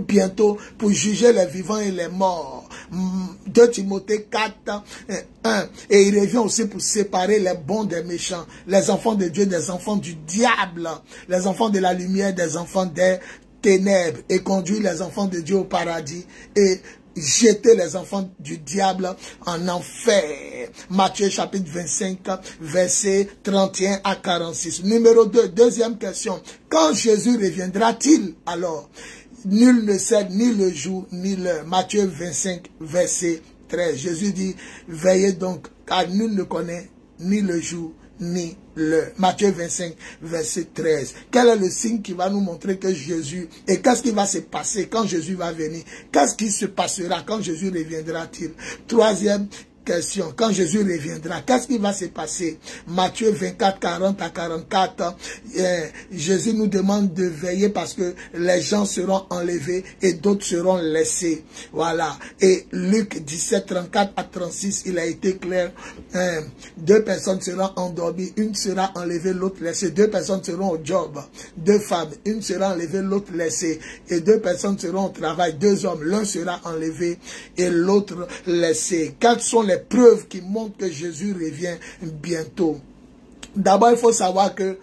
bientôt pour juger les vivants et les morts. 2 Timothée 4, 1. Et il revient aussi pour séparer les bons des méchants, les enfants de Dieu des enfants du diable, les enfants de la lumière des enfants des ténèbres, et conduire les enfants de Dieu au paradis et jeter les enfants du diable en enfer. Matthieu chapitre 25, verset 31 à 46. Numéro 2, deuxième question. Quand Jésus reviendra-t-il alors? Nul ne sait ni le jour ni l'heure. Matthieu 25, verset 13. Jésus dit, veillez donc car nul ne connaît ni le jour, ni l'heure. Matthieu 25, verset 13. Quel est le signe qui va nous montrer que Jésus, et qu'est-ce qui va se passer quand Jésus va venir? Qu'est-ce qui se passera quand Jésus reviendra-t-il? Troisième question, quand Jésus reviendra, qu'est-ce qui va se passer? Matthieu 24, 40 à 44, Jésus nous demande de veiller parce que les gens seront enlevés et d'autres seront laissés. Voilà. Et Luc 17, 34 à 36, il a été clair. 2 personnes seront endormies, une sera enlevée, l'autre laissée. 2 personnes seront au job, 2 femmes, une sera enlevée, l'autre laissée. Et 2 personnes seront au travail, 2 hommes, l'un sera enlevé et l'autre laissé. Quelles sont les preuves qui montrent que Jésus revient bientôt? D'abord, il faut savoir que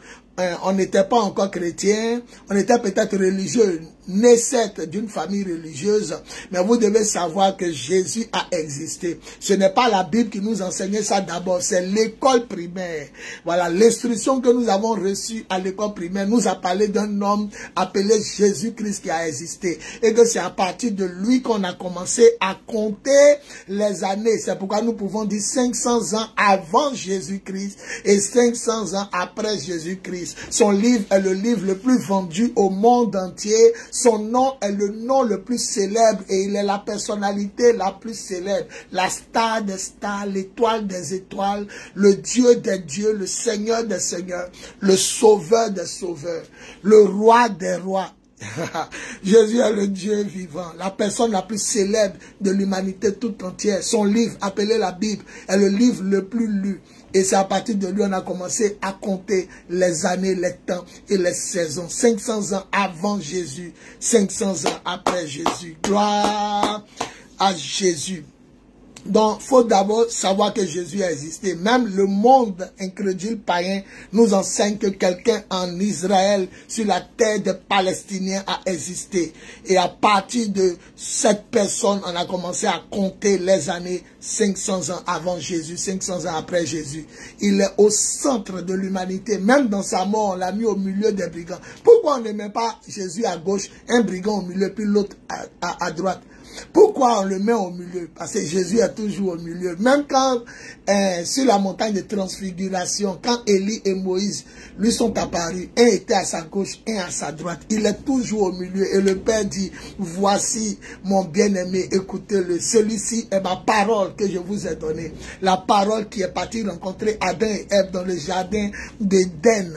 on n'était pas encore chrétien, on était peut-être religieux, né certes d'une famille religieuse, mais vous devez savoir que Jésus a existé. Ce n'est pas la Bible qui nous enseignait ça d'abord, c'est l'école primaire. Voilà, l'instruction que nous avons reçue à l'école primaire nous a parlé d'un homme appelé Jésus-Christ qui a existé. Et que c'est à partir de lui qu'on a commencé à compter les années. C'est pourquoi nous pouvons dire 500 ans avant Jésus-Christ et 500 ans après Jésus-Christ. Son livre est le livre le plus vendu au monde entier. Son nom est le nom le plus célèbre et il est la personnalité la plus célèbre. La star des stars, l'étoile des étoiles, le Dieu des dieux, le Seigneur des seigneurs, le Sauveur des sauveurs, le Roi des rois. Jésus est le Dieu vivant, la personne la plus célèbre de l'humanité toute entière. Son livre, appelé la Bible, est le livre le plus lu. Et c'est à partir de lui on a commencé à compter les années, les temps et les saisons. 500 ans avant Jésus, 500 ans après Jésus. Gloire à Jésus. Donc, il faut d'abord savoir que Jésus a existé. Même le monde incrédule païen nous enseigne que quelqu'un en Israël, sur la terre des Palestiniens, a existé. Et à partir de cette personne, on a commencé à compter les années 500 ans avant Jésus, 500 ans après Jésus. Il est au centre de l'humanité. Même dans sa mort, on l'a mis au milieu des brigands. Pourquoi on ne met pas Jésus à gauche, un brigand au milieu, puis l'autre à droite? Pourquoi on le met au milieu? Parce que Jésus est toujours au milieu. Même quand, sur la montagne de transfiguration, quand Élie et Moïse lui sont apparus, un était à sa gauche, un à sa droite. Il est toujours au milieu. Et le Père dit, voici mon bien-aimé, écoutez-le. Celui-ci est ma parole que je vous ai donnée. La parole qui est partie rencontrer Adam et Ève dans le jardin d'Éden.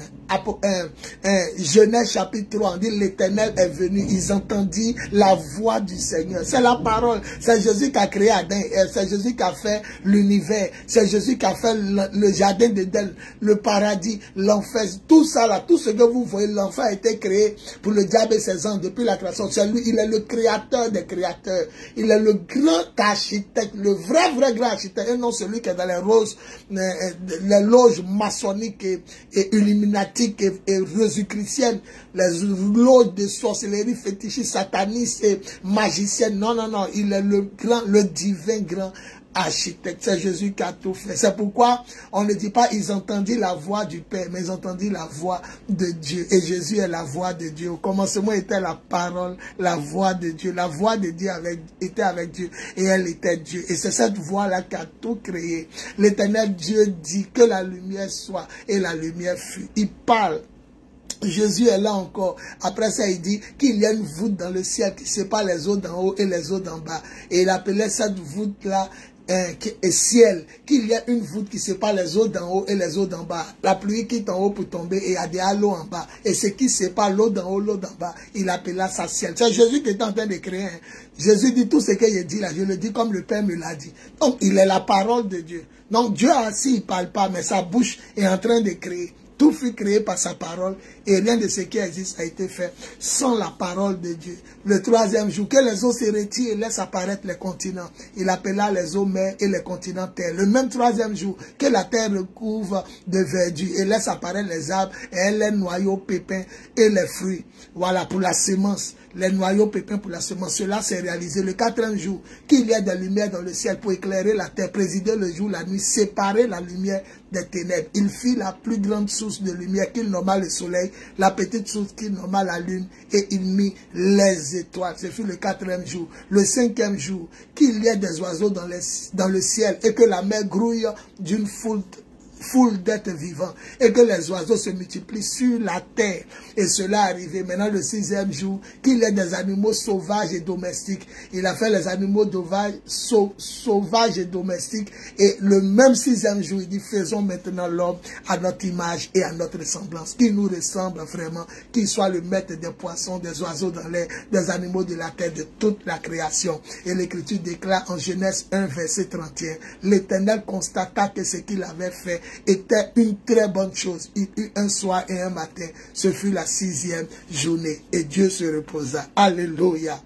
Genèse chapitre 3, on dit l'Éternel est venu, ils entendirent la voix du Seigneur. C'est la parole, c'est Jésus qui a créé Adam et Ève, c'est Jésus qui a fait l'univers, c'est Jésus qui a fait le jardin d'Éden, le paradis, l'enfer, tout ça là, tout ce que vous voyez, l'enfer a été créé pour le diable et ses anges depuis la création. C'est lui, il est le créateur des créateurs, il est le grand architecte, le vrai grand architecte, et non celui qui est dans les loges maçonniques et illuminatiques et rosicruciennes, les loges de sorcellerie fétichistes, satanistes et magiciennes. Non, non, non, il est le divin grand architecte. C'est Jésus qui a tout fait. C'est pourquoi on ne dit pas ils entendirent la voix du Père, mais ils entendirent la voix de Dieu. Et Jésus est la voix de Dieu. Au commencement était la parole, la voix de Dieu. La voix de Dieu était avec Dieu et elle était Dieu. Et c'est cette voix-là qui a tout créé. L'Éternel Dieu dit que la lumière soit et la lumière fut. Il parle. Jésus est là encore. Après ça, il dit qu'il y a une voûte dans le ciel qui sépare les eaux d'en haut et les eaux d'en bas. Et il appelait cette voûte-là ciel, qu'il y a une voûte qui sépare les eaux d'en haut et les eaux d'en bas. La pluie quitte en haut pour tomber et il y a des halos en bas. Et ce qui sépare l'eau d'en haut, l'eau d'en bas, il appela ça ciel. C'est Jésus qui est en train de créer. Hein. Jésus dit tout ce que je dis là, je le dis comme le Père me l'a dit. Donc, il est la parole de Dieu. Donc, Dieu assis, il ne parle pas, mais sa bouche est en train de créer. Tout fut créé par sa parole et rien de ce qui existe a été fait sans la parole de Dieu. Le troisième jour, que les eaux se retirent et laissent apparaître les continents. Il appela les eaux mer et les continents terre. Le même troisième jour, que la terre recouvre de verdure et laisse apparaître les arbres et les noyaux, pépins et les fruits. Voilà, pour la semence. Les noyaux, pépins pour la semence. Cela s'est réalisé le quatrième jour. Qu'il y ait des lumières dans le ciel pour éclairer la terre, présider le jour, la nuit, séparer la lumière des ténèbres. Il fit la plus grande source source de lumière, qu'il nomma le soleil, la petite source qu'il nomma la lune, et il mit les étoiles. Ce fut le 4e jour. Le 5e jour, qu'il y ait des oiseaux dans le ciel, et que la mer grouille d'une foule d'êtres vivants, et que les oiseaux se multiplient sur la terre. Et cela arrivé maintenant le 6e jour, qu'il y ait des animaux sauvages et domestiques. Il a fait les animaux sauvages et domestiques. Et le même 6e jour, il dit, faisons maintenant l'homme à notre image et à notre ressemblance, qui nous ressemble vraiment, qu'il soit le maître des poissons, des oiseaux dans l'air, des animaux de la terre, de toute la création. Et l'Écriture déclare en Genèse 1, verset 31, l'Éternel constata que ce qu'il avait fait était une très bonne chose. Il eut un soir et un matin. Ce fut la 6e journée. Et Dieu se reposa. Alléluia.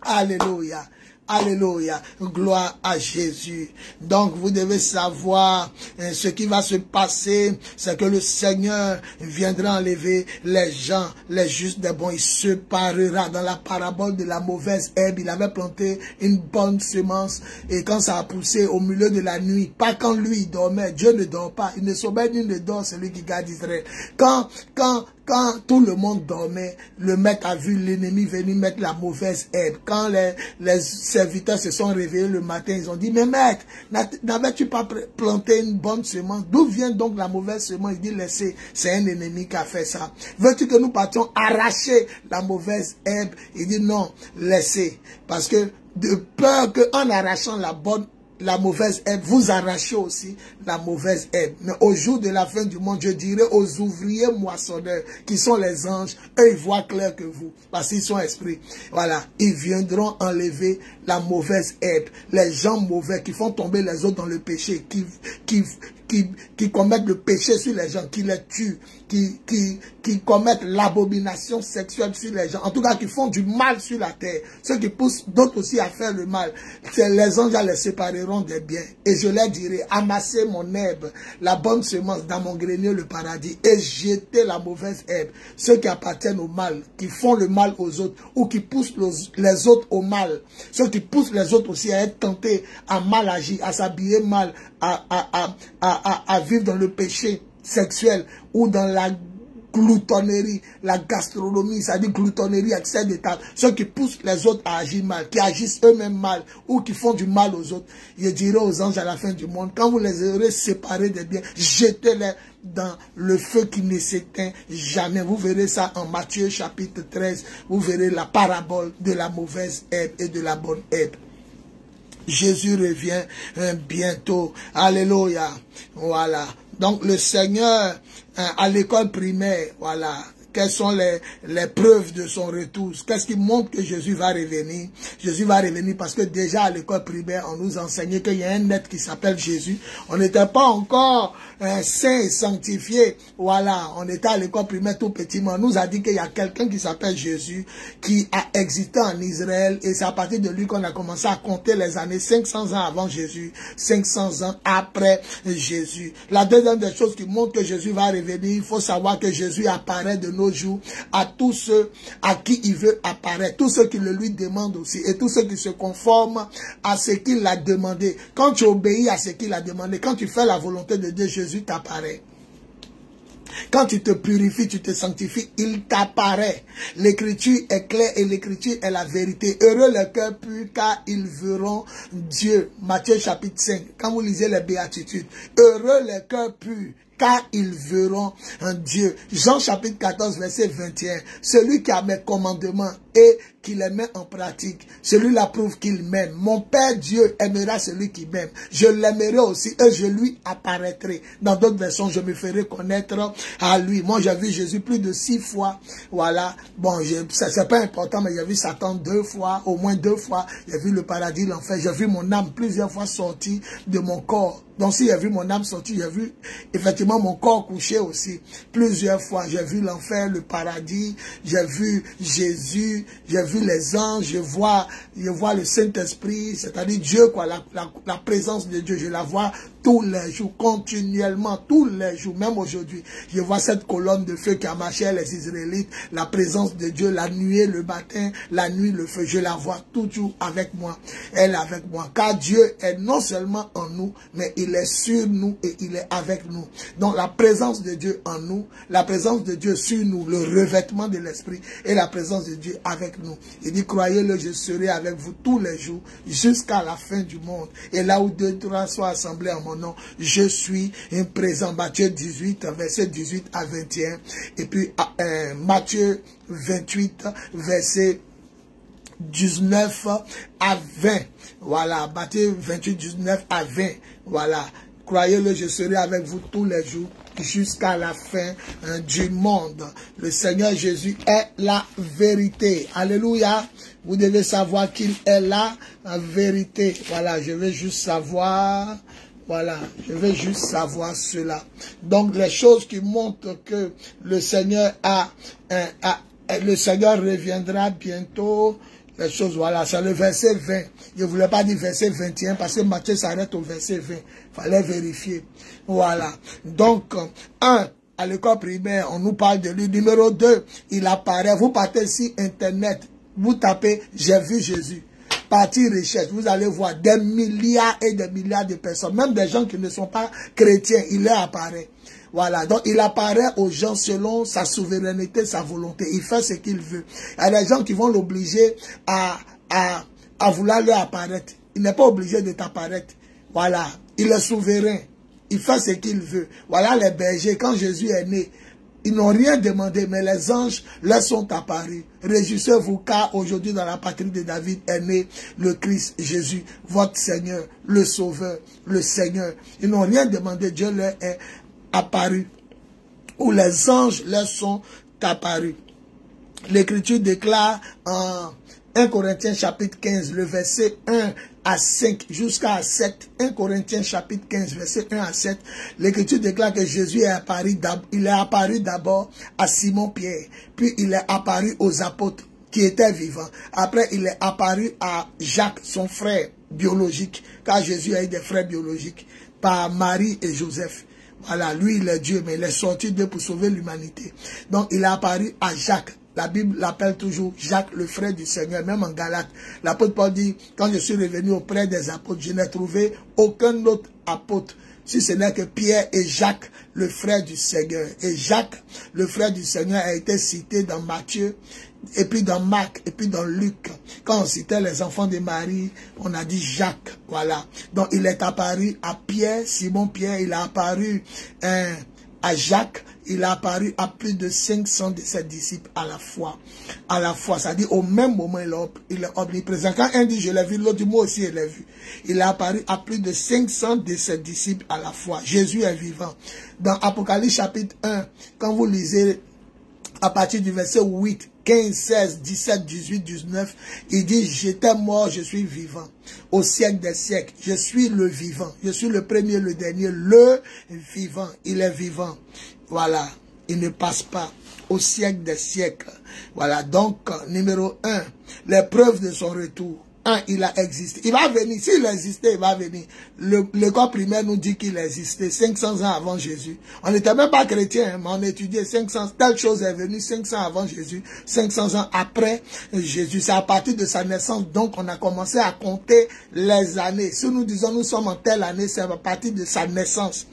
Alléluia. Alléluia, gloire à Jésus. Donc vous devez savoir ce qui va se passer, c'est que le Seigneur viendra enlever les gens, les justes des bons. Il se parera. Dans la parabole de la mauvaise herbe, il avait planté une bonne semence, et quand ça a poussé au milieu de la nuit, pas quand lui il dormait, Dieu ne dort pas, il ne sommeille ni ne dort, celui qui garde Israël. Quand tout le monde dormait, le maître a vu l'ennemi venir mettre la mauvaise herbe. Quand les serviteurs se sont réveillés le matin, ils ont dit, mais maître, n'avais-tu pas planté une bonne semence? D'où vient donc la mauvaise semence? Il dit, laissez, c'est un ennemi qui a fait ça. Veux-tu que nous partions arracher la mauvaise herbe? Il dit, non, laissez. Parce que de peur qu'en arrachant la mauvaise herbe, vous arrachez aussi la mauvaise herbe. Mais au jour de la fin du monde, je dirai aux ouvriers moissonneurs, qui sont les anges, eux ils voient clair que vous, parce qu'ils sont esprits. Voilà, ils viendront enlever la mauvaise herbe. Les gens mauvais qui font tomber les autres dans le péché, qui commettent le péché sur les gens, qui les tuent, qui commettent l'abomination sexuelle sur les gens, en tout cas qui font du mal sur la terre, ceux qui poussent d'autres aussi à faire le mal, les anges les sépareront des biens, et je leur dirai, amassez mon herbe, la bonne semence dans mon grenier, le paradis, et jetez la mauvaise herbe, ceux qui appartiennent au mal, qui font le mal aux autres, ou qui poussent les autres au mal, ceux qui poussent les autres aussi à être tentés, à mal agir, à s'habiller mal, à vivre dans le péché sexuel ou dans la gloutonnerie, la gastronomie, c'est-à-dire gloutonnerie, excès de table. Ceux qui poussent les autres à agir mal, qui agissent eux-mêmes mal ou qui font du mal aux autres. Je dirai aux anges à la fin du monde, quand vous les aurez séparés des biens, jetez-les dans le feu qui ne s'éteint jamais. Vous verrez ça en Matthieu chapitre 13. Vous verrez la parabole de la mauvaise herbe et de la bonne herbe. Jésus revient bientôt. Alléluia. Voilà. Donc le Seigneur, à l'école primaire, voilà. Quelles sont les preuves de son retour? Qu'est-ce qui montre que Jésus va revenir? Jésus va revenir parce que déjà à l'école primaire, on nous enseignait qu'il y a un être qui s'appelle Jésus. On n'était pas encore saint et sanctifié. Voilà, on était à l'école primaire tout petit, mais on nous a dit qu'il y a quelqu'un qui s'appelle Jésus, qui a existé en Israël, et c'est à partir de lui qu'on a commencé à compter les années 500 ans avant Jésus, 500 ans après Jésus. La deuxième des choses qui montre que Jésus va revenir, il faut savoir que Jésus apparaît de nos jours à tous ceux à qui il veut apparaître, tous ceux qui le lui demandent aussi, et tous ceux qui se conforment à ce qu'il a demandé. Quand tu obéis à ce qu'il a demandé, quand tu fais la volonté de Dieu, Jésus t'apparaît. Quand tu te purifies, tu te sanctifies, il t'apparaît. L'écriture est claire et l'écriture est la vérité. Heureux les cœurs purs, car ils verront Dieu. Matthieu chapitre 5, quand vous lisez les béatitudes. Heureux les cœurs purs, car ils verront Dieu. Jean chapitre 14, verset 21. Celui qui a mes commandements et qui les met en pratique, celui-là prouve qu'il m'aime. Mon Père Dieu aimera celui qui m'aime. Je l'aimerai aussi et je lui apparaîtrai. Dans d'autres versions, je me ferai connaître à lui. Moi, j'ai vu Jésus plus de 6 fois. Voilà. Bon, c'est pas important, mais j'ai vu Satan 2 fois, au moins 2 fois. J'ai vu le paradis, l'enfer. J'ai vu mon âme plusieurs fois sortir de mon corps. Donc, si j'ai vu mon âme sortir, j'ai vu effectivement mon corps couché aussi. Plusieurs fois, j'ai vu l'enfer, le paradis. J'ai vu Jésus. J'ai vu les anges. Je vois le Saint-Esprit, c'est-à-dire Dieu, quoi, la présence de Dieu. Je la vois tous les jours, continuellement, tous les jours, même aujourd'hui. Je vois cette colonne de feu qui a marché les Israélites, la présence de Dieu, la nuée, le matin, la nuit, le feu. Je la vois toujours avec moi. Elle est avec moi. Car Dieu est non seulement en nous, mais il est sur nous et il est avec nous. Donc la présence de Dieu en nous, la présence de Dieu sur nous, le revêtement de l'esprit et la présence de Dieu avec nous. Il dit, croyez-le, je serai avec vous tous les jours jusqu'à la fin du monde. Et là où 2 ou 3 soient assemblés en mon nom, je suis présent. Matthieu 18, verset 18 à 21. Et puis Matthieu 28, verset 19 à 20. Voilà, Matthieu 28, 19 à 20. Voilà, croyez-le, je serai avec vous tous les jours jusqu'à la fin du monde. Le Seigneur Jésus est la vérité. Alléluia. Vous devez savoir qu'il est la vérité. Voilà, je veux juste savoir. Voilà, je veux juste savoir cela. Donc, les choses qui montrent que le Seigneur le Seigneur reviendra bientôt. Les choses, voilà, c'est le verset 20. Je ne voulais pas dire verset 21 parce que Matthieu s'arrête au verset 20. Il fallait vérifier. Voilà. Donc, 1, à l'école primaire, on nous parle de lui. Numéro 2, il apparaît. Vous partez sur Internet, vous tapez « J'ai vu Jésus ». Partie recherche, vous allez voir des milliards et des milliards de personnes, même des gens qui ne sont pas chrétiens, il leur apparaît. Voilà, donc il apparaît aux gens selon sa souveraineté, sa volonté. Il fait ce qu'il veut. Il y a des gens qui vont l'obliger à vouloir leur apparaître. Il n'est pas obligé de t'apparaître. Voilà, il est souverain. Il fait ce qu'il veut. Voilà les bergers, quand Jésus est né, ils n'ont rien demandé, mais les anges leur sont apparus. Réjouissez-vous, car aujourd'hui dans la patrie de David est né le Christ Jésus, votre Seigneur, le Sauveur, le Seigneur. Ils n'ont rien demandé, Dieu leur est apparu. Ou les anges leur sont apparus. L'Écriture déclare en 1 Corinthiens chapitre 15, le verset 1 à 5 jusqu'à 7. 1 Corinthiens chapitre 15, verset 1 à 7. L'Écriture déclare que Jésus est apparu d'abord à Simon-Pierre. Puis il est apparu aux apôtres qui étaient vivants. Après, il est apparu à Jacques, son frère biologique, car Jésus a eu des frères biologiques, par Marie et Joseph. Voilà, lui il est Dieu, mais il est sorti d'eux pour sauver l'humanité. Donc il est apparu à Jacques. La Bible l'appelle toujours Jacques, le frère du Seigneur, même en Galates. L'apôtre Paul dit, quand je suis revenu auprès des apôtres, je n'ai trouvé aucun autre apôtre, si ce n'est que Pierre et Jacques, le frère du Seigneur. Et Jacques, le frère du Seigneur, a été cité dans Matthieu, et puis dans Marc, et puis dans Luc. Quand on citait les enfants de Marie, on a dit Jacques, voilà. Donc il est apparu à Pierre, Simon-Pierre, il a apparu à Jacques, il a apparu à plus de 500 de ses disciples à la fois. À la fois, c'est-à-dire au même moment, il est omniprésent. Quand un dit je l'ai vu, l'autre dit moi aussi je l'ai vu. Il a apparu à plus de 500 de ses disciples à la fois. Jésus est vivant. Dans Apocalypse chapitre 1, quand vous lisez à partir du verset 8, 15, 16, 17, 18, 19, il dit, j'étais mort, je suis vivant. Au siècle des siècles, je suis le vivant. Je suis le premier, le dernier, le vivant. Il est vivant. Voilà, il ne passe pas au siècle des siècles. Voilà, donc, numéro 1, les preuves de son retour. Il a existé. Il va venir. S'il existait, il va venir. L'école primaire nous dit qu'il existait 500 ans avant Jésus. On n'était même pas chrétien, mais on étudiait 500. Telle chose est venue 500 avant Jésus, 500 ans après Jésus. C'est à partir de sa naissance, donc, on a commencé à compter les années. Si nous disons nous sommes en telle année, c'est à partir de sa naissance.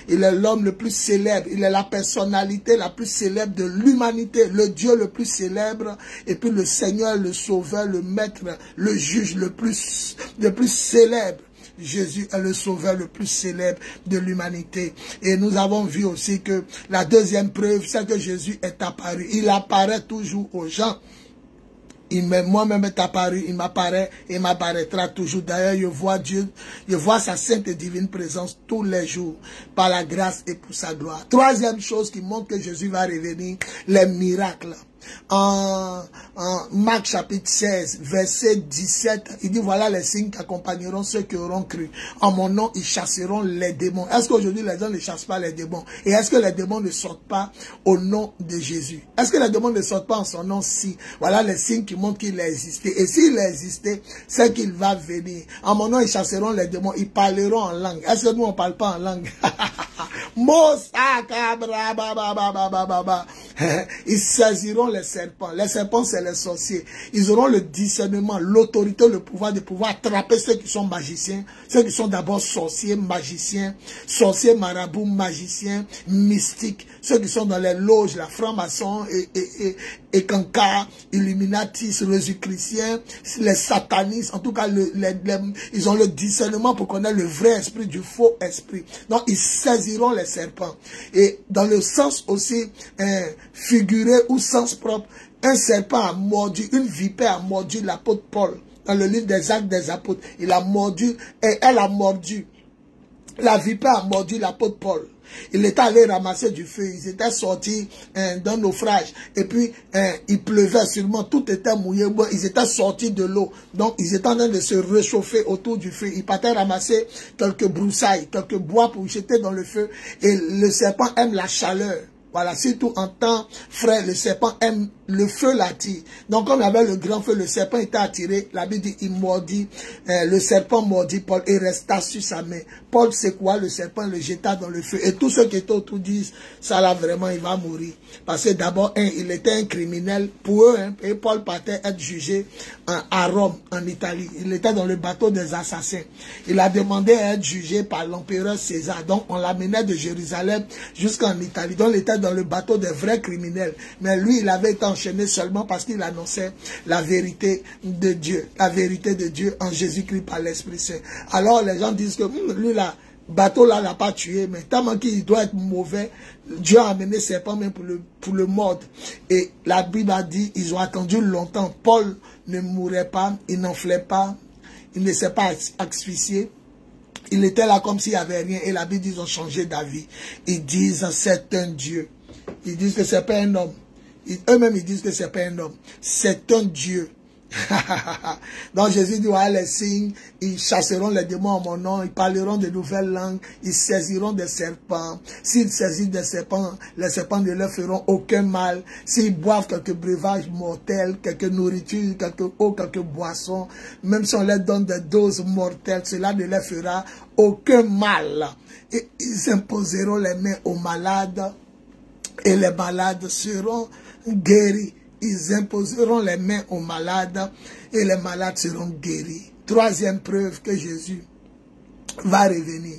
Il est l'homme le plus célèbre. Il est la personnalité la plus célèbre de l'humanité. Le Dieu le plus célèbre. Et puis le Seigneur, le Sauveur, le Maître, le juge le plus célèbre. Jésus est le sauveur le plus célèbre de l'humanité. Et nous avons vu aussi que la deuxième preuve, c'est que Jésus est apparu. Il apparaît toujours aux gens. Moi-même est apparu, il m'apparaît et m'apparaîtra toujours. D'ailleurs, je vois Dieu, je vois sa sainte et divine présence tous les jours, par la grâce et pour sa gloire. Troisième chose qui montre que Jésus va revenir, les miracles. En Marc chapitre 16, verset 17, il dit, voilà les signes qui accompagneront ceux qui auront cru. En mon nom, ils chasseront les démons. Est-ce qu'aujourd'hui, les gens ne chassent pas les démons? Et est-ce que les démons ne sortent pas au nom de Jésus? Est-ce que les démons ne sortent pas en son nom? Si. Voilà les signes qui montrent qu'il a existé. Et s'il a existé, c'est qu'il va venir. En mon nom, ils chasseront les démons. Ils parleront en langue. Est-ce que nous, on ne parle pas en langue? Ils saisiront les serpents. Les serpents, c'est les sorciers. Ils auront le discernement, l'autorité, le pouvoir de pouvoir attraper ceux qui sont magiciens, ceux qui sont d'abord sorciers, magiciens, sorciers, marabouts, magiciens, mystiques, ceux qui sont dans les loges, la franc-maçon et Kanka, Illuminatis, Rosicruciens, les satanistes. En tout cas, ils ont le discernement pour connaître le vrai esprit du faux esprit. Donc, ils saisiront les serpents. Et dans le sens aussi figuré ou sens propre, un serpent a mordu, une vipère a mordu l'apôtre Paul. Dans le livre des Actes des Apôtres, il a mordu, et elle a mordu. La vipère a mordu l'apôtre Paul. Il était allé ramasser du feu. Ils étaient sortis d'un naufrage. Et puis, il pleuvait sûrement. Tout était mouillé. Bon, ils étaient sortis de l'eau. Donc, ils étaient en train de se réchauffer autour du feu. Ils partaient ramasser quelques broussailles, quelques bois pour jeter dans le feu. Et le serpent aime la chaleur. Voilà, surtout en temps frais, le serpent aime, le feu l'attire. Donc, comme il y avait le grand feu, le serpent était attiré. La Bible dit, il mordit, le serpent mordit Paul et resta sur sa main. Paul secoua le serpent, le jeta dans le feu. Et tous ceux qui étaient autour disent, ça là vraiment, il va mourir. Parce que d'abord, il était un criminel pour eux. Et Paul partait être jugé à Rome, en Italie. Il était dans le bateau des assassins. Il a demandé à être jugé par l'empereur César. Donc, on l'amenait de Jérusalem jusqu'en Italie. Donc, il était dans le bateau des vrais criminels. Mais lui, il avait été enchaîné seulement parce qu'il annonçait la vérité de Dieu. La vérité de Dieu en Jésus-Christ par l'Esprit Saint. Alors, les gens disent que lui, là, bateau là n'a pas tué, mais tellement qu'il doit être mauvais, Dieu a amené ses serpent même pour le mordre. Et la Bible a dit, ils ont attendu longtemps. Paul ne mourait pas, il n'enflait pas, il ne s'est pas asphyxié. Il était là comme s'il n'y avait rien. Et la Bible dit, ils ont changé d'avis. Ils disent, c'est un Dieu. Ils disent que c'est pas un homme. Eux-mêmes, ils disent que c'est pas un homme. C'est un Dieu. Donc Jésus dit, voilà les signes, ils chasseront les démons en mon nom, ils parleront de nouvelles langues, ils saisiront des serpents. S'ils saisissent des serpents, les serpents ne leur feront aucun mal. S'ils boivent quelques breuvages mortels, quelques nourritures, quelques eaux, quelques boissons, même si on leur donne des doses mortelles, cela ne leur fera aucun mal. Et ils imposeront les mains aux malades, et les malades seront guéris. Ils imposeront les mains aux malades et les malades seront guéris. Troisième preuve que Jésus va revenir.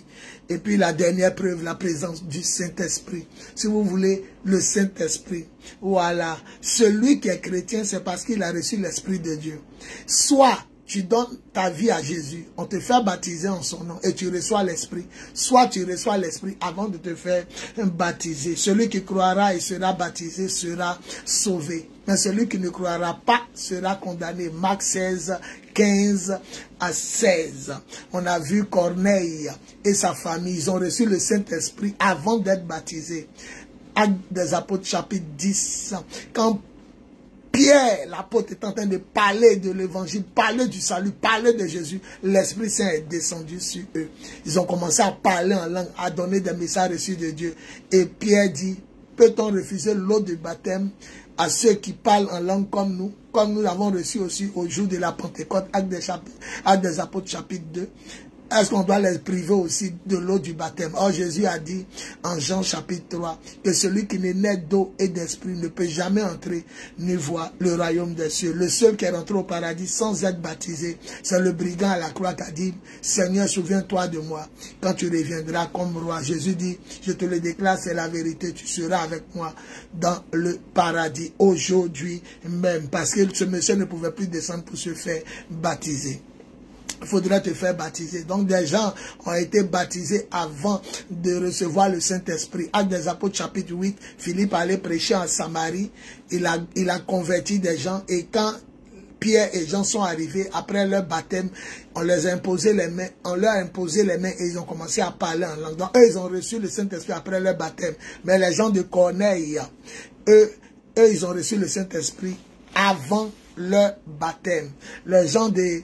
Et puis la dernière preuve, la présence du Saint-Esprit. Si vous voulez, le Saint-Esprit. Voilà. Celui qui est chrétien, c'est parce qu'il a reçu l'Esprit de Dieu. Soit tu donnes ta vie à Jésus, on te fait baptiser en son nom et tu reçois l'Esprit. Soit tu reçois l'Esprit avant de te faire baptiser. Celui qui croira et sera baptisé sera sauvé. Mais celui qui ne croira pas sera condamné. Marc 16, 15 à 16. On a vu Corneille et sa famille. Ils ont reçu le Saint-Esprit avant d'être baptisés. Actes des Apôtres chapitre 10. Quand Pierre, l'apôtre, est en train de parler de l'évangile, parler du salut, parler de Jésus, l'Esprit Saint est descendu sur eux. Ils ont commencé à parler en langue, à donner des messages reçus de Dieu. Et Pierre dit, peut-on refuser l'eau de baptême à ceux qui parlent en langue comme nous l'avons reçu aussi au jour de la Pentecôte, Actes des Apôtres chapitre 2. Est-ce qu'on doit les priver aussi de l'eau du baptême? Or, Jésus a dit en Jean chapitre 3 que celui qui n'est né d'eau et d'esprit ne peut jamais entrer ni voir le royaume des cieux. Le seul qui est rentré au paradis sans être baptisé, c'est le brigand à la croix qui a dit, Seigneur, souviens-toi de moi quand tu reviendras comme roi. Jésus dit, je te le déclare, c'est la vérité, tu seras avec moi dans le paradis aujourd'hui même. Parce que ce monsieur ne pouvait plus descendre pour se faire baptiser. Il faudrait te faire baptiser. Donc des gens ont été baptisés avant de recevoir le Saint-Esprit. Actes des Apôtres chapitre 8, Philippe allait prêcher en Samarie. Il a converti des gens et quand Pierre et Jean sont arrivés après leur baptême, on leur a imposé les mains et ils ont commencé à parler en langue. Donc eux, ils ont reçu le Saint-Esprit après leur baptême. Mais les gens de Corneille, eux, eux, ils ont reçu le Saint-Esprit avant leur baptême. Les gens de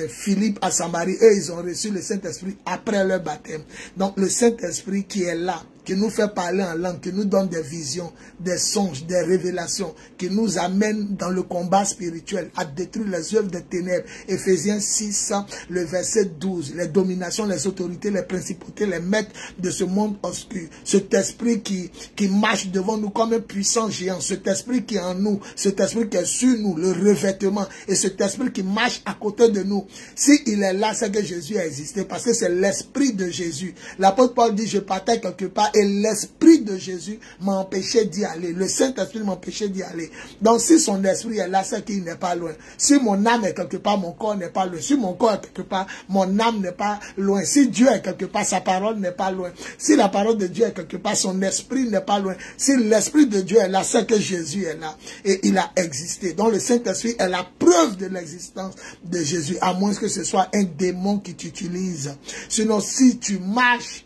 Philippe à Samarie, eux, ils ont reçu le Saint-Esprit après leur baptême. Donc, le Saint-Esprit qui est là, qui nous fait parler en langue, qui nous donne des visions, des songes, des révélations, qui nous amène dans le combat spirituel, à détruire les œuvres des ténèbres. Éphésiens 6, le verset 12, les dominations, les autorités, les principautés, les maîtres de ce monde obscur. Cet esprit qui marche devant nous comme un puissant géant, cet esprit qui est en nous, cet esprit qui est sur nous, le revêtement, et cet esprit qui marche à côté de nous. S'il est là, c'est que Jésus a existé, parce que c'est l'esprit de Jésus. L'apôtre Paul dit, je partais quelque part, et l'esprit de Jésus m'a empêché d'y aller. Le Saint-Esprit m'a empêché d'y aller. Donc si son esprit est là, c'est qu'il n'est pas loin. Si mon âme est quelque part, mon corps n'est pas loin. Si mon corps est quelque part, mon âme n'est pas loin. Si Dieu est quelque part, sa parole n'est pas loin. Si la parole de Dieu est quelque part, son esprit n'est pas loin. Si l'esprit de Dieu est là, c'est que Jésus est là. Et il a existé. Donc le Saint-Esprit est la preuve de l'existence de Jésus, à moins que ce soit un démon qui t'utilise. Sinon, si tu marches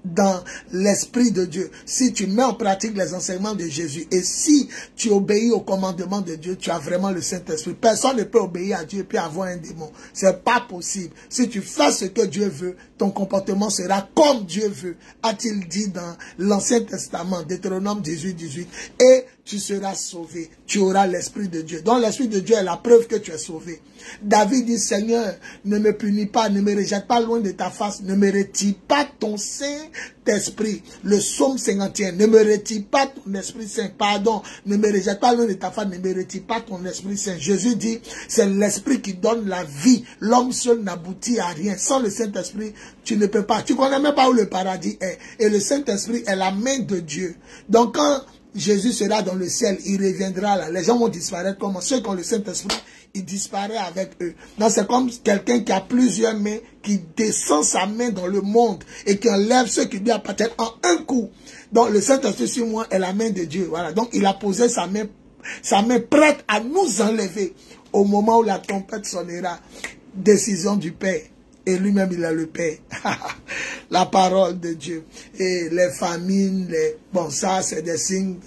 dans l'esprit de Dieu, si tu mets en pratique les enseignements de Jésus et si tu obéis au commandement de Dieu, tu as vraiment le Saint-Esprit. Personne ne peut obéir à Dieu et puis avoir un démon. C'est pas possible. Si tu fais ce que Dieu veut, ton comportement sera comme Dieu veut, a-t-il dit dans l'Ancien Testament, Deutéronome 18, 18. Et tu seras sauvé. Tu auras l'Esprit de Dieu. Donc l'Esprit de Dieu est la preuve que tu es sauvé. David dit, Seigneur, ne me punis pas, ne me rejette pas loin de ta face, ne me retire pas ton Saint-Esprit. Le psaume 51, ne me retire pas ton Esprit Saint. Pardon, ne me rejette pas loin de ta face, ne me retire pas ton Esprit Saint. Jésus dit, c'est l'Esprit qui donne la vie. L'homme seul n'aboutit à rien. Sans le Saint-Esprit, tu ne peux pas. Tu ne connais même pas où le paradis est. Et le Saint-Esprit est la main de Dieu. Donc quand Jésus sera dans le ciel, il reviendra là. Les gens vont disparaître comme ceux qui ont le Saint-Esprit, il disparaît avec eux. Donc c'est comme quelqu'un qui a plusieurs mains, qui descend sa main dans le monde et qui enlève ceux qui lui appartiennent en un coup. Donc le Saint-Esprit sur moi est la main de Dieu. Voilà. Donc il a posé sa main prête à nous enlever au moment où la trompette sonnera. Décision du Père. Et lui-même, il a le Père. La parole de Dieu. Et les famines, bon, ça, c'est des signes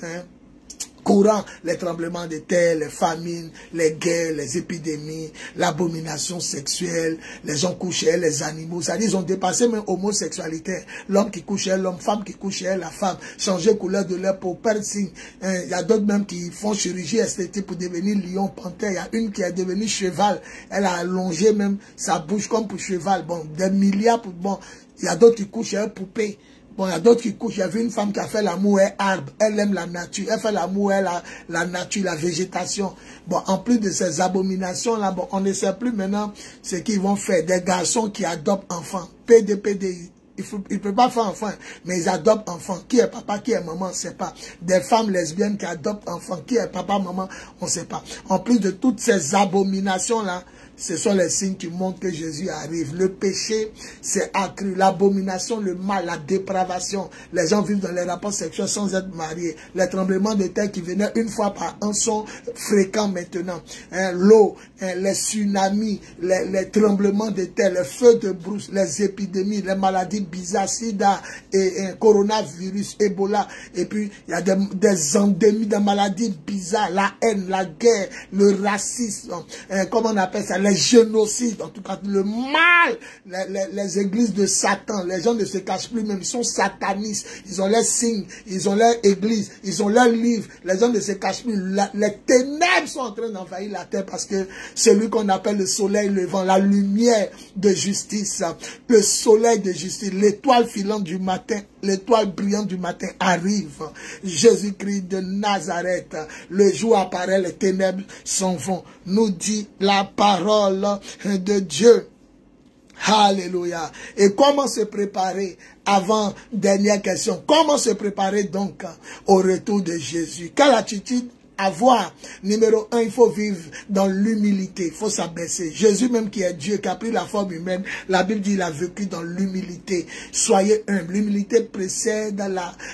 courants. Les tremblements de terre, les famines, les guerres, les épidémies, l'abomination sexuelle, les gens couchés, les animaux. Ça dit, ils ont dépassé même l'homosexualité. L'homme qui couchait, l'homme, femme qui couchait, la femme. Changer couleur de leur peau, piercing. Il y a d'autres même qui font chirurgie esthétique pour devenir lion, panthère. Il y a une qui est devenue cheval. Elle a allongé même sa bouche comme pour cheval. Bon, des milliards pour... Bon, il y a d'autres qui couchent un poupée. Bon, il y a d'autres qui couchent. Il y a vu une femme qui a fait l'amour et arbre. Elle aime la nature. Elle fait l'amour et la nature, la végétation. Bon, en plus de ces abominations-là, bon, on ne sait plus maintenant ce qu'ils vont faire. Des garçons qui adoptent enfants. PDPDI. Il ne peut pas faire enfant, mais ils adoptent enfants. Qui est papa, qui est maman, on ne sait pas. Des femmes lesbiennes qui adoptent enfants. Qui est papa, maman, on ne sait pas. En plus de toutes ces abominations-là, ce sont les signes qui montrent que Jésus arrive. Le péché s'est accru. L'abomination, le mal, la dépravation. Les gens vivent dans les rapports sexuels sans être mariés. Les tremblements de terre qui venaient une fois par an sont fréquents maintenant. L'eau, les tsunamis, les tremblements de terre, les feux de brousse, les épidémies, les maladies bizarres, sida, et coronavirus, Ebola. Et puis, il y a des endémies, des maladies bizarres, la haine, la guerre, le racisme, comment on appelle ça, les génocides, en tout cas, le mal, les églises de Satan, les gens ne se cachent plus même, ils sont satanistes, ils ont leurs signes, ils ont leur église, ils ont leurs livres, les gens ne se cachent plus, les ténèbres sont en train d'envahir la terre parce que celui qu'on appelle le soleil levant, la lumière de justice, le soleil de justice, l'étoile filante du matin, l'étoile brillante du matin arrive. Jésus-Christ de Nazareth, le jour apparaît, les ténèbres s'en vont, nous dit la parole de Dieu. Alléluia. Et comment se préparer avant, dernière question, comment se préparer donc au retour de Jésus? Quelle attitude avoir? Numéro 1, il faut vivre dans l'humilité, il faut s'abaisser. Jésus même qui est Dieu, qui a pris la forme humaine, la Bible dit il a vécu dans l'humilité. Soyez humble. L'humilité précède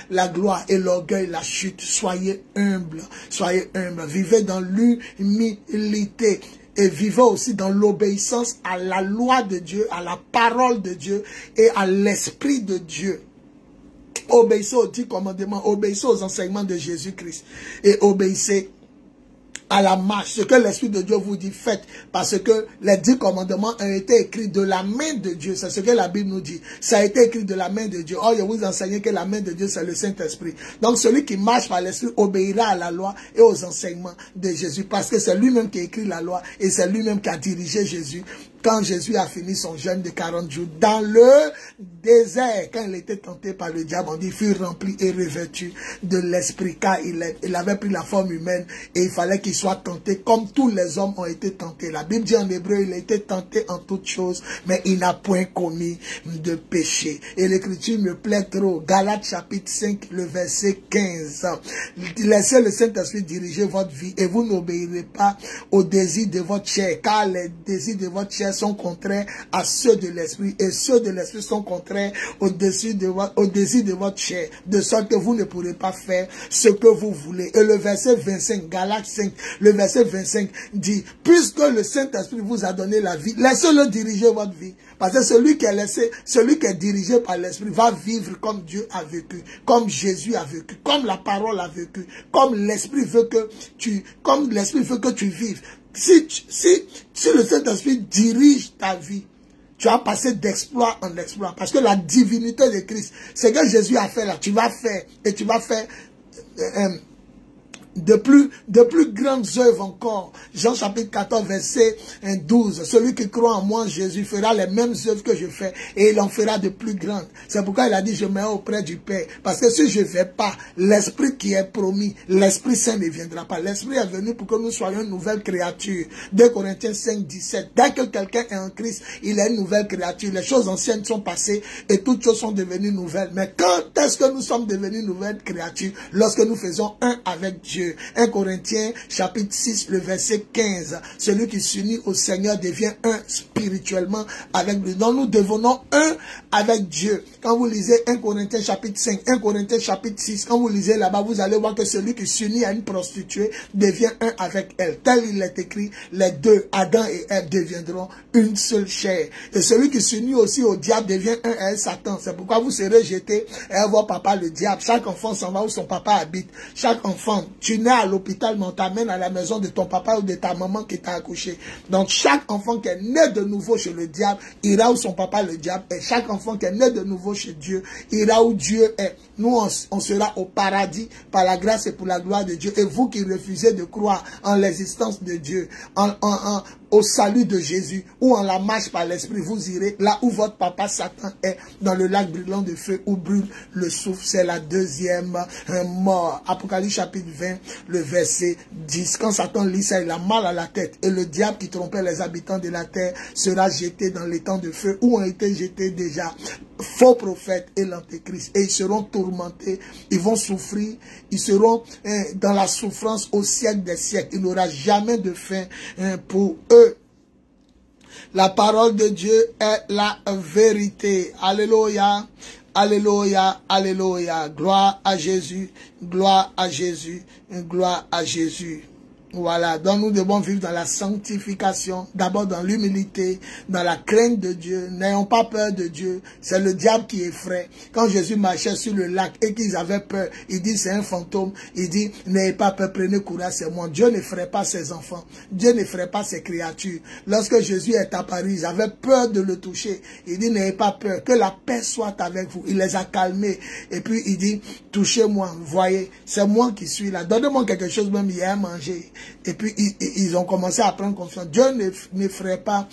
la gloire et l'orgueil, la chute. Soyez humble, soyez humble. Vivez dans l'humilité. Et vivez aussi dans l'obéissance à la loi de Dieu, à la parole de Dieu et à l'Esprit de Dieu. Obéissez aux 10 commandements, obéissez aux enseignements de Jésus-Christ et obéissez à la marche. Ce que l'Esprit de Dieu vous dit, faites. Parce que les 10 commandements ont été écrits de la main de Dieu. C'est ce que la Bible nous dit. Ça a été écrit de la main de Dieu. Or, je vous enseigne que la main de Dieu, c'est le Saint-Esprit. Donc, celui qui marche par l'Esprit obéira à la loi et aux enseignements de Jésus. Parce que c'est lui-même qui a écrit la loi et c'est lui-même qui a dirigé Jésus. Quand Jésus a fini son jeûne de 40 jours dans le désert, quand il était tenté par le diable, on dit, il fut rempli et revêtu de l'esprit, car il avait pris la forme humaine et il fallait qu'il soit tenté comme tous les hommes ont été tentés. La Bible dit en hébreu, il a été tenté en toutes choses, mais il n'a point commis de péché. Et l'écriture me plaît trop. Galates chapitre 5, le verset 15. Laissez le Saint-Esprit diriger votre vie et vous n'obéirez pas aux désirs de votre chair, car les désirs de votre chair sont contraires à ceux de l'esprit et ceux de l'esprit sont contraires au désir de votre chair, de sorte que vous ne pourrez pas faire ce que vous voulez. Et le verset 25, Galates 5, le verset 25 dit, puisque le Saint-Esprit vous a donné la vie, laissez-le diriger votre vie. Parce que celui qui est dirigé par l'Esprit va vivre comme Dieu a vécu, comme Jésus a vécu, comme la parole a vécu, comme l'Esprit veut que tu vives. Si le Saint-Esprit dirige ta vie, tu vas passer d'exploit en exploit. Parce que la divinité de Christ, c'est que Jésus a fait là, tu vas faire, et tu vas faire de plus grandes œuvres encore. Jean chapitre 14 verset 12. Celui qui croit en moi, Jésus, fera les mêmes œuvres que je fais et il en fera de plus grandes. C'est pourquoi il a dit, je me mets auprès du Père. Parce que si je ne fais pas, l'Esprit qui est promis, l'Esprit Saint ne viendra pas. L'Esprit est venu pour que nous soyons une nouvelle créature. 2 Corinthiens 5, 17. Dès que quelqu'un est en Christ, il est une nouvelle créature. Les choses anciennes sont passées et toutes choses sont devenues nouvelles. Mais quand est-ce que nous sommes devenus nouvelles créatures? Lorsque nous faisons un avec Dieu. 1 Corinthiens chapitre 6 le verset 15. Celui qui s'unit au Seigneur devient un spirituellement avec lui. Donc nous devenons un avec Dieu. Quand vous lisez 1 Corinthiens chapitre 5, 1 Corinthiens chapitre 6, quand vous lisez là-bas, vous allez voir que celui qui s'unit à une prostituée devient un avec elle. Tel il est écrit, les deux, Adam et Ève, deviendront une seule chair. Et celui qui s'unit aussi au diable devient un avec Satan. C'est pourquoi vous serez jetés à votre papa le diable. Chaque enfant s'en va où son papa habite. Chaque enfant, tu nais à l'hôpital, mais on t'amène à la maison de ton papa ou de ta maman qui t'a accouché. Donc chaque enfant qui est né de nouveau chez le diable ira où son papa le diable est. Chaque enfant qui est né de nouveau chez Dieu ira où Dieu est. Nous, on sera au paradis par la grâce et pour la gloire de Dieu. Et vous qui refusez de croire en l'existence de Dieu, au salut de Jésus ou en la marche par l'Esprit, vous irez là où votre papa Satan est, dans le lac brûlant de feu où brûle le soufre. C'est la deuxième mort. Apocalypse chapitre 20, le verset 10. Quand Satan lit ça, il a mal à la tête. Et le diable qui trompait les habitants de la terre sera jeté dans l'étang de feu où ont été jetés déjà faux prophètes et l'antéchrist. Et ils seront tourmentés, ils vont souffrir, ils seront dans la souffrance au siècle des siècles. Il n'y aura jamais de fin pour eux. La parole de Dieu est la vérité. Alléluia, alléluia, alléluia. Gloire à Jésus, gloire à Jésus, gloire à Jésus. Voilà, donc nous devons vivre dans la sanctification, d'abord dans l'humilité, dans la crainte de Dieu. N'ayons pas peur de Dieu, c'est le diable qui effraie. Quand Jésus marchait sur le lac et qu'ils avaient peur, il dit c'est un fantôme, il dit n'ayez pas peur, prenez courage, c'est moi. Dieu n'effraie pas ses enfants, Dieu n'effraie pas ses créatures. Lorsque Jésus est apparu, ils avaient peur de le toucher. Il dit n'ayez pas peur, que la paix soit avec vous. Il les a calmés et puis il dit touchez-moi, voyez, c'est moi qui suis là. Donnez-moi quelque chose même hier à manger. Et puis ils ont commencé à prendre confiance. Dieu n'effraie pas,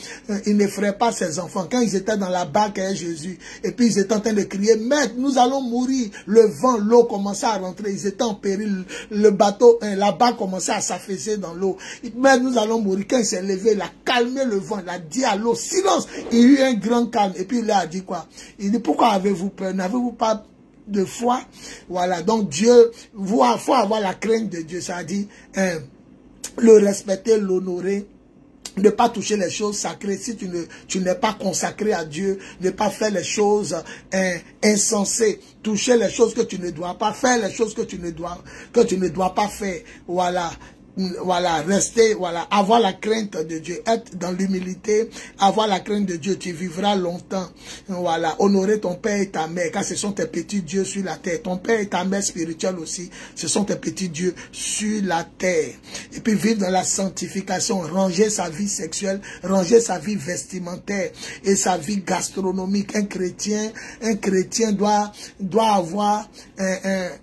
il n'effraie pas ses enfants. Quand ils étaient dans la barque avec Jésus, et puis ils étaient en train de crier, Maître, nous allons mourir. Le vent, l'eau commençait à rentrer. Ils étaient en péril. Le bateau, la barque commençait à s'affaisser dans l'eau. Maître, nous allons mourir. Quand il s'est levé, il a calmé le vent. Il a dit à l'eau, silence. Il y a eu un grand calme. Et puis il a dit quoi? Il dit, pourquoi avez-vous peur? N'avez-vous pas de foi? Voilà. Donc Dieu, il faut avoir la crainte de Dieu. Ça dit, le respecter, l'honorer, ne pas toucher les choses sacrées. Si tu n'es pas consacré à Dieu, ne pas faire les choses insensées, toucher les choses que tu ne dois pas faire, les choses que tu ne dois pas faire. Voilà. voilà, rester, voilà, avoir la crainte de Dieu, être dans l'humilité, avoir la crainte de Dieu, tu vivras longtemps. Voilà, honorer ton père et ta mère, car ce sont tes petits dieux sur la terre. Ton père et ta mère spirituelle aussi, ce sont tes petits dieux sur la terre. Et puis vivre dans la sanctification, ranger sa vie sexuelle, ranger sa vie vestimentaire et sa vie gastronomique. Un chrétien doit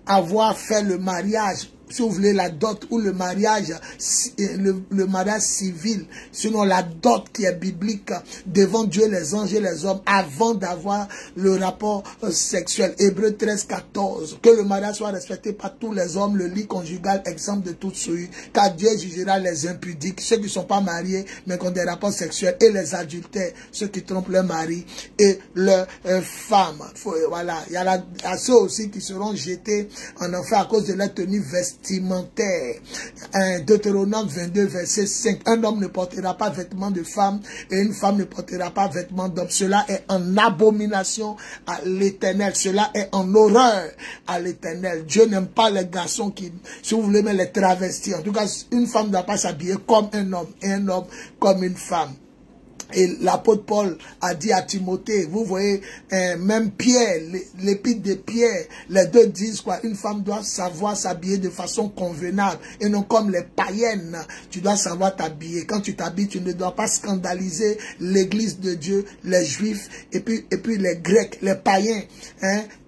avoir fait le mariage, si vous voulez, la dot ou le mariage civil, sinon la dot qui est biblique devant Dieu, les anges et les hommes, avant d'avoir le rapport sexuel. Hébreux 13, 14. Que le mariage soit respecté par tous les hommes, le lit conjugal, exemple de toute souillure, car Dieu jugera les impudiques, ceux qui ne sont pas mariés, mais qui ont des rapports sexuels, et les adultères, ceux qui trompent leur mari et leur femme. Voilà, il y a ceux aussi qui seront jetés en enfer à cause de leur tenue vestimentaire. Deutéronome 22, verset 5. Un homme ne portera pas vêtements de femme et une femme ne portera pas vêtements d'homme. Cela est en abomination à l'Éternel. Cela est en horreur à l'Éternel. Dieu n'aime pas les garçons qui, si vous voulez, mais les travestis. En tout cas, une femme ne doit pas s'habiller comme un homme et un homme comme une femme. Et l'apôtre Paul a dit à Timothée, vous voyez, même Pierre, l'épître de Pierre, les deux disent quoi, une femme doit savoir s'habiller de façon convenable et non comme les païennes. Tu dois savoir t'habiller. Quand tu t'habilles, tu ne dois pas scandaliser l'église de Dieu, les juifs et puis les grecs, les païens.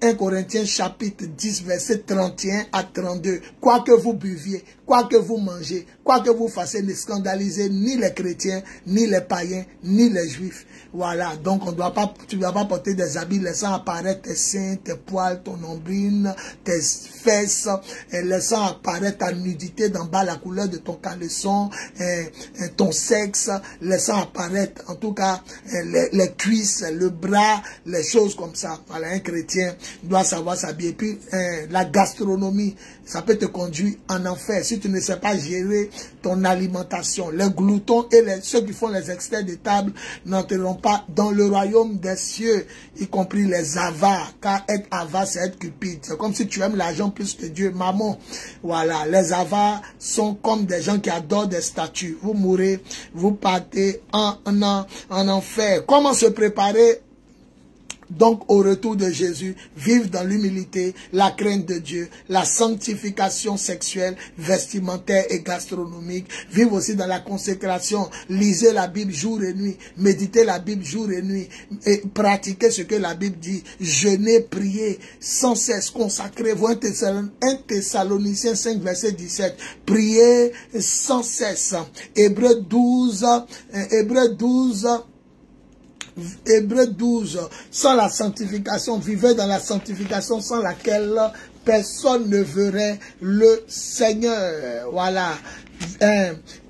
1 Corinthiens chapitre 10, verset 31 à 32. Quoi que vous buviez, quoi que vous mangez, quoi que vous fassiez, ne scandalisez ni les chrétiens, ni les païens, ni les juifs. Voilà, donc tu ne dois pas porter des habits laissant apparaître tes seins, tes poils, ton nombril, tes fesses, et laissant apparaître ta nudité d'en bas, la couleur de ton caleçon, ton sexe, laissant apparaître en tout cas les cuisses, le bras, les choses comme ça. Voilà, un chrétien doit savoir s'habiller. Puis la gastronomie, ça peut te conduire en enfer si tu ne sais pas gérer ton alimentation. Les gloutons et ceux qui font les extraits de table n'entreront pas dans le royaume des cieux, y compris les avares, car être avare, c'est être cupide. C'est comme si tu aimes l'argent plus que Dieu, maman. Voilà, les avares sont comme des gens qui adorent des statues. Vous mourrez, vous partez en enfer. Comment se préparer donc au retour de Jésus? Vivre dans l'humilité, la crainte de Dieu, la sanctification sexuelle, vestimentaire et gastronomique. Vivre aussi dans la consécration. Lisez la Bible jour et nuit. Méditez la Bible jour et nuit. Et pratiquez ce que la Bible dit. Jeûnez, priez, sans cesse, consacrez-vous. 1 Thessaloniciens 5, verset 17. Priez sans cesse. Hébreux 12, sans la sanctification, vivez dans la sanctification sans laquelle personne ne verrait le Seigneur. Voilà.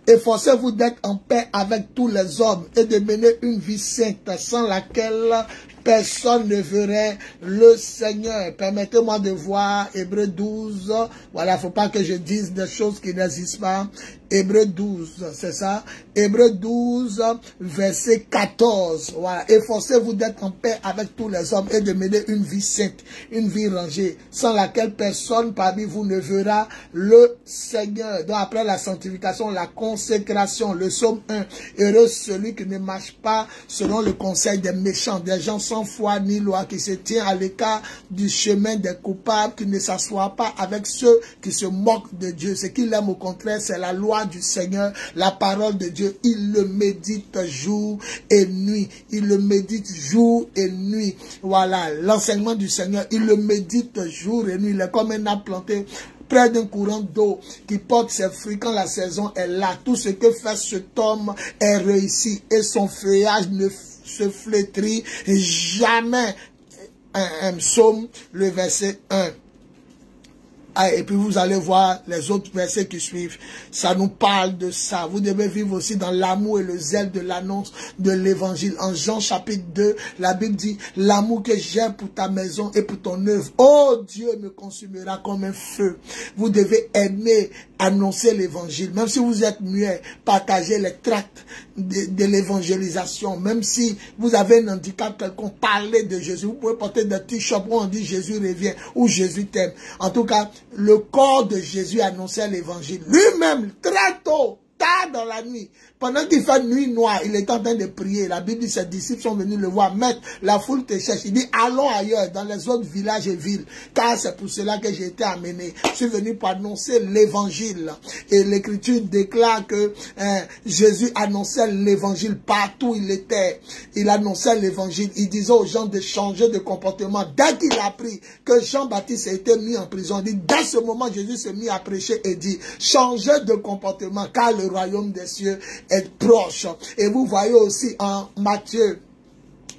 Efforcez-vous d'être en paix avec tous les hommes et de mener une vie sainte sans laquelle personne ne verrait le Seigneur. Permettez-moi de voir Hébreux 12. Voilà, il ne faut pas que je dise des choses qui n'existent pas. Hébreux 12, c'est ça. Hébreux 12, verset 14. Voilà, efforcez-vous d'être en paix avec tous les hommes et de mener une vie sainte, une vie rangée, sans laquelle personne parmi vous ne verra le Seigneur. Donc après la sanctification, la consécration, le psaume 1. Heureux celui qui ne marche pas selon le conseil des méchants, des gens sans foi ni loi, qui se tient à l'écart du chemin des coupables, qui ne s'assoit pas avec ceux qui se moquent de Dieu. Ce qu'il aime au contraire, c'est la loi du Seigneur, la parole de Dieu. Il le médite jour et nuit. Il le médite jour et nuit. Voilà, l'enseignement du Seigneur, il le médite jour et nuit. Il est comme un arbre planté près d'un courant d'eau qui porte ses fruits quand la saison est là. Tout ce que fait cet homme est réussi et son feuillage ne se flétrit jamais. Un psaume, le verset 1. Et puis vous allez voir les autres versets qui suivent. Ça nous parle de ça. Vous devez vivre aussi dans l'amour et le zèle de l'annonce de l'évangile. En Jean chapitre 2, la Bible dit, l'amour que j'ai pour ta maison et pour ton œuvre, oh Dieu me consumera comme un feu. Vous devez aimer annoncer l'évangile. Même si vous êtes muet, partagez les tracts de l'évangélisation. Même si vous avez un handicap quelconque, parlez de Jésus. Vous pouvez porter des t-shirts où on dit Jésus revient ou Jésus t'aime. En tout cas, le corps de Jésus annonçait l'évangile. Lui-même, très tôt, tard dans la nuit, pendant qu'il fait nuit noire, il est en train de prier. La Bible dit, ses disciples sont venus le voir. Maître, la foule te cherche. Il dit, allons ailleurs, dans les autres villages et villes, car c'est pour cela que j'ai été amené. Je suis venu pour annoncer l'évangile. Et l'Écriture déclare que Jésus annonçait l'évangile partout où il était. Il annonçait l'évangile. Il disait aux gens de changer de comportement. Dès qu'il a appris que Jean-Baptiste a été mis en prison, il dit, dans ce moment, Jésus s'est mis à prêcher et dit, changez de comportement, car le royaume des cieux est proche. Et vous voyez aussi en Matthieu,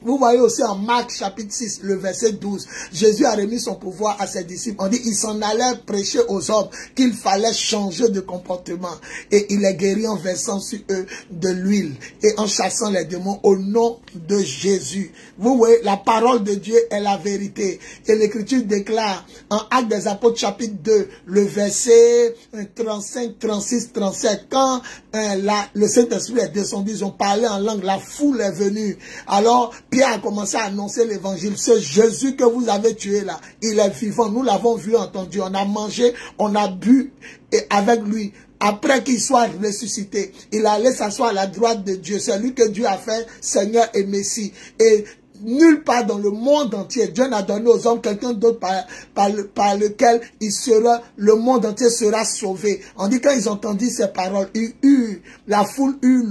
vous voyez aussi en Marc chapitre 6, le verset 12, Jésus a remis son pouvoir à ses disciples. On dit, il s'en allait prêcher aux hommes qu'il fallait changer de comportement. Et il est guéri en versant sur eux de l'huile et en chassant les démons au nom de Jésus. Vous voyez, la parole de Dieu est la vérité. Et l'Écriture déclare en Actes des Apôtres chapitre 2, le verset 35, 36, 37, quand le Saint-Esprit est descendu, ils ont parlé en langue, la foule est venue. Alors, Pierre a commencé à annoncer l'évangile. Ce Jésus que vous avez tué là, il est vivant. Nous l'avons vu, entendu. On a mangé, on a bu avec lui. Après qu'il soit ressuscité, il allait s'asseoir à la droite de Dieu. C'est lui que Dieu a fait Seigneur et Messie. Et nulle part dans le monde entier, Dieu n'a donné aux hommes quelqu'un d'autre par lequel le monde entier sera sauvé. On dit quand ils ont entendu ces paroles, la foule eut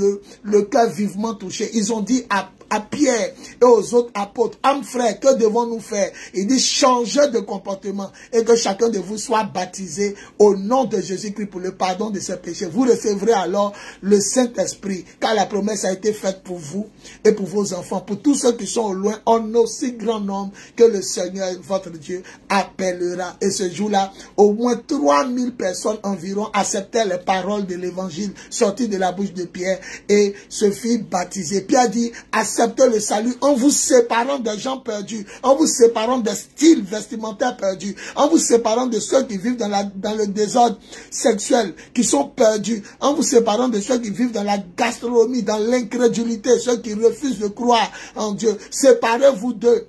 le cœur vivement touché. Ils ont dit à Pierre et aux autres apôtres, âmes frères, que devons-nous faire? Il dit, changez de comportement et que chacun de vous soit baptisé au nom de Jésus-Christ pour le pardon de ses péchés. Vous recevrez alors le Saint-Esprit, car la promesse a été faite pour vous et pour vos enfants, pour tous ceux qui sont au loin, en aussi grand nombre que le Seigneur, votre Dieu, appellera. Et ce jour-là, au moins 3000 personnes environ acceptaient les paroles de l'évangile sorties de la bouche de Pierre et se firent baptiser. Pierre dit, acceptez le salut en vous séparant des gens perdus, en vous séparant des styles vestimentaires perdus, en vous séparant de ceux qui vivent dans le désordre sexuel, qui sont perdus, en vous séparant de ceux qui vivent dans la gastronomie, dans l'incrédulité, ceux qui refusent de croire en Dieu. Séparez-vous d'eux.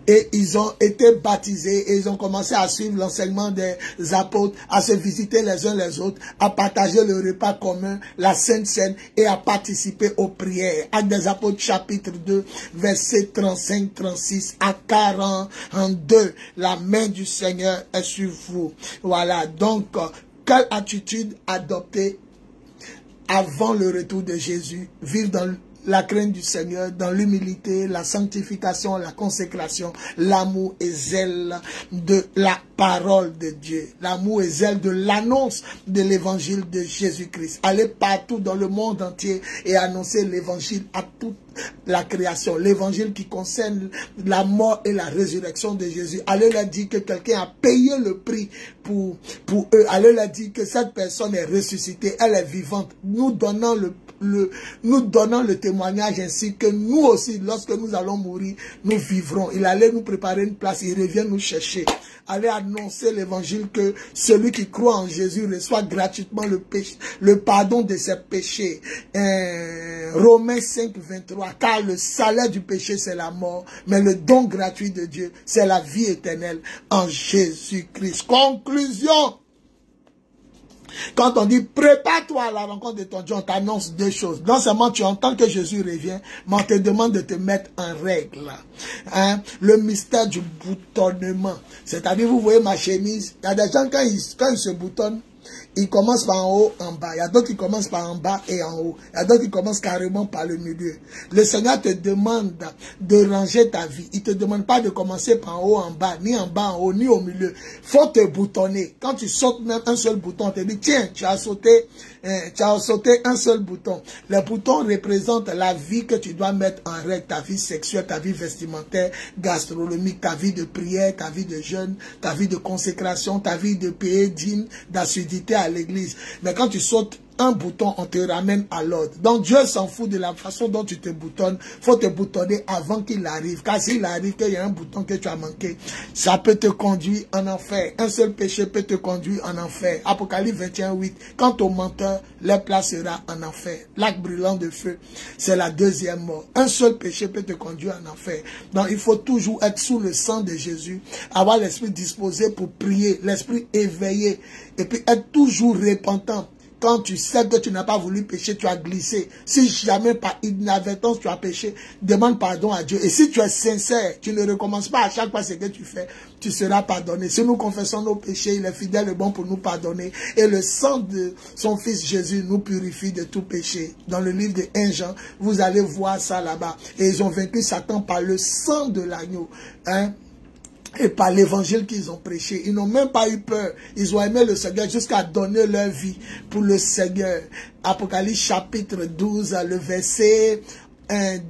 Et ils ont été baptisés et ils ont commencé à suivre l'enseignement des apôtres, à se visiter les uns les autres, à partager le repas commun, la Sainte Seine et à participer aux prières. Actes des Apôtres chapitre 2, versets 35, 36 à 42. La main du Seigneur est sur vous. Voilà, donc, quelle attitude adopter avant le retour de Jésus? Vivre dans la crainte du Seigneur, dans l'humilité, la sanctification, la consécration, l'amour et zèle de la parole de Dieu, l'amour et zèle de l'annonce de l'évangile de Jésus-Christ. Allez partout dans le monde entier et annoncer l'évangile à toute la création, l'évangile qui concerne la mort et la résurrection de Jésus. Allez leur dire que quelqu'un a payé le prix pour eux. Allez leur dire que cette personne est ressuscitée, elle est vivante, nous donnant le témoignage ainsi que nous aussi, lorsque nous allons mourir, nous vivrons. Il allait nous préparer une place, il revient nous chercher. Allez annoncer l'évangile que celui qui croit en Jésus reçoit gratuitement le pardon de ses péchés. Romains 5, 23. Car le salaire du péché, c'est la mort, mais le don gratuit de Dieu, c'est la vie éternelle en Jésus-Christ. Conclusion. Quand on dit prépare-toi à la rencontre de ton Dieu, on t'annonce deux choses. Non seulement tu entends que Jésus revient, mais on te demande de te mettre en règle. Le mystère du boutonnement. C'est-à-dire, vous voyez ma chemise, il y a des gens quand ils se boutonnent, ils commencent par en haut, en bas. Il y a d'autres qui commencent par en bas et en haut. Il y a d'autres qui commencent carrément par le milieu. Le Seigneur te demande de ranger ta vie. Il ne te demande pas de commencer par en haut, en bas, ni en bas, en haut, ni au milieu. Il faut te boutonner. Quand tu sautes même un seul bouton, on te dit, tiens, tu as sauté un seul bouton. Le bouton représente la vie que tu dois mettre en règle. Ta vie sexuelle, ta vie vestimentaire, gastronomique, ta vie de prière, ta vie de jeûne, ta vie de consécration, ta vie de payer dîme, d'assiduité à l'église. Mais quand tu sautes un bouton, on te ramène à l'ordre. Donc Dieu s'en fout de la façon dont tu te boutonnes. Faut te boutonner avant qu'il arrive. Car s'il arrive qu'il y a un bouton que tu as manqué, ça peut te conduire en enfer. Un seul péché peut te conduire en enfer. Apocalypse 21:8. Quant au menteur, leur place sera en enfer. Lac brûlant de feu, c'est la deuxième mort. Un seul péché peut te conduire en enfer. Donc il faut toujours être sous le sang de Jésus, avoir l'esprit disposé pour prier, l'esprit éveillé, et puis être toujours repentant. Quand tu sais que tu n'as pas voulu pécher, tu as glissé. Si jamais par inadvertance tu as péché, demande pardon à Dieu. Et si tu es sincère, tu ne recommences pas à chaque fois ce que tu fais, tu seras pardonné. Si nous confessons nos péchés, il est fidèle et bon pour nous pardonner. Et le sang de son fils Jésus nous purifie de tout péché. Dans le livre de 1 Jean, vous allez voir ça là-bas. Et ils ont vaincu Satan par le sang de l'agneau. Hein? Et par l'évangile qu'ils ont prêché. Ils n'ont même pas eu peur. Ils ont aimé le Seigneur jusqu'à donner leur vie pour le Seigneur. Apocalypse chapitre 12, le verset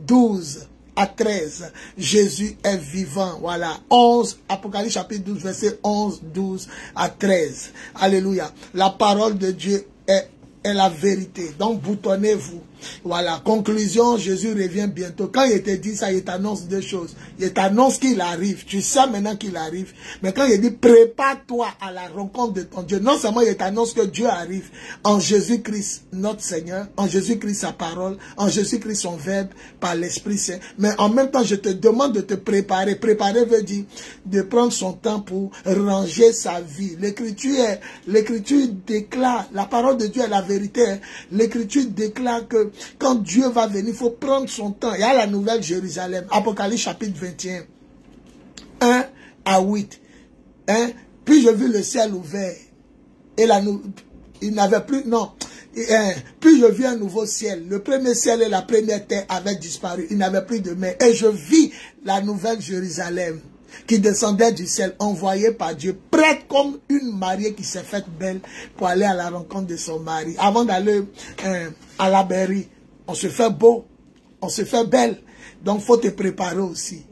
12 à 13. Jésus est vivant. Voilà. 11, Apocalypse chapitre 12, verset 11, 12 à 13. Alléluia. La parole de Dieu est la vérité. Donc, boutonnez-vous. Voilà. Conclusion, Jésus revient bientôt. Quand il te dit ça, il t'annonce deux choses. Il t'annonce qu'il arrive. Tu sais maintenant qu'il arrive. Mais quand il dit, prépare-toi à la rencontre de ton Dieu. Non seulement il t'annonce que Dieu arrive en Jésus-Christ, notre Seigneur, en Jésus-Christ, sa parole, en Jésus-Christ, son verbe, par l'Esprit Saint. Mais en même temps, je te demande de te préparer. Préparer veut dire de prendre son temps pour ranger sa vie. L'écriture déclare, la parole de Dieu est la vérité. L'écriture déclare que quand Dieu va venir, il faut prendre son temps. Il y a la nouvelle Jérusalem, Apocalypse chapitre 21, 1 à 8. Hein? Puis je vis le ciel ouvert. Et il n'avait plus, non. Puis je vis un nouveau ciel. Le premier ciel et la première terre avaient disparu. Il n'avait plus de mer. Et je vis la nouvelle Jérusalem qui descendait du ciel, envoyée par Dieu, prête comme une mariée qui s'est faite belle pour aller à la rencontre de son mari. Avant d'aller à la mairie, on se fait beau, on se fait belle. Donc, il faut te préparer aussi.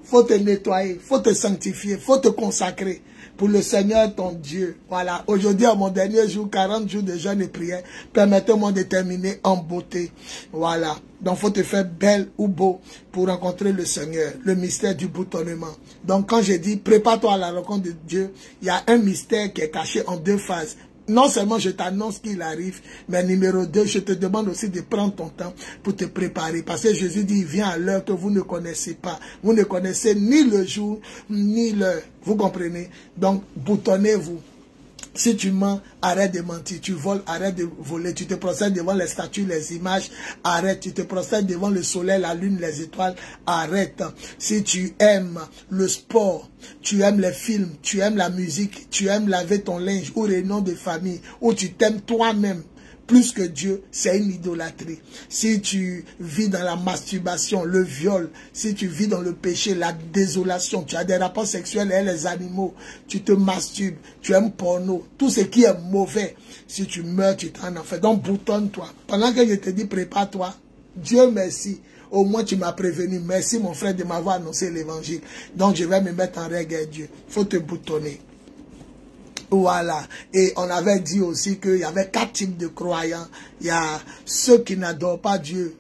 Il faut te nettoyer, il faut te sanctifier, il faut te consacrer pour le Seigneur ton Dieu. Voilà. Aujourd'hui, à mon dernier jour, 40 jours de jeûne et prière, permettez-moi de terminer en beauté. Voilà. Donc, il faut te faire belle ou beau pour rencontrer le Seigneur. Le mystère du boutonnement. Donc, quand je dis prépare-toi à la rencontre de Dieu, il y a un mystère qui est caché en deux phases. Non seulement je t'annonce qu'il arrive, mais numéro 2, je te demande aussi de prendre ton temps pour te préparer. Parce que Jésus dit, il vient à l'heure que vous ne connaissez pas. Vous ne connaissez ni le jour, ni l'heure. Vous comprenez? Donc, boutonnez-vous. Si tu mens, arrête de mentir. Tu voles, arrête de voler. Tu te procèdes devant les statues, les images, arrête. Tu te procèdes devant le soleil, la lune, les étoiles, arrête. Si tu aimes le sport, tu aimes les films, tu aimes la musique, tu aimes laver ton linge ou réunion de famille, ou tu t'aimes toi-même plus que Dieu, c'est une idolâtrie. Si tu vis dans la masturbation, le viol, si tu vis dans le péché, la désolation, tu as des rapports sexuels avec les animaux, tu te masturbes, tu aimes porno, tout ce qui est mauvais, si tu meurs, tu t'en enfer. Donc boutonne-toi. Pendant que je te dis prépare-toi, Dieu merci. Au moins tu m'as prévenu. Merci mon frère de m'avoir annoncé l'évangile. Donc je vais me mettre en règle avec Dieu. Il faut te boutonner. Voilà. Et on avait dit aussi qu'il y avait 4 types de croyants. Il y a ceux qui n'adorent pas Dieu,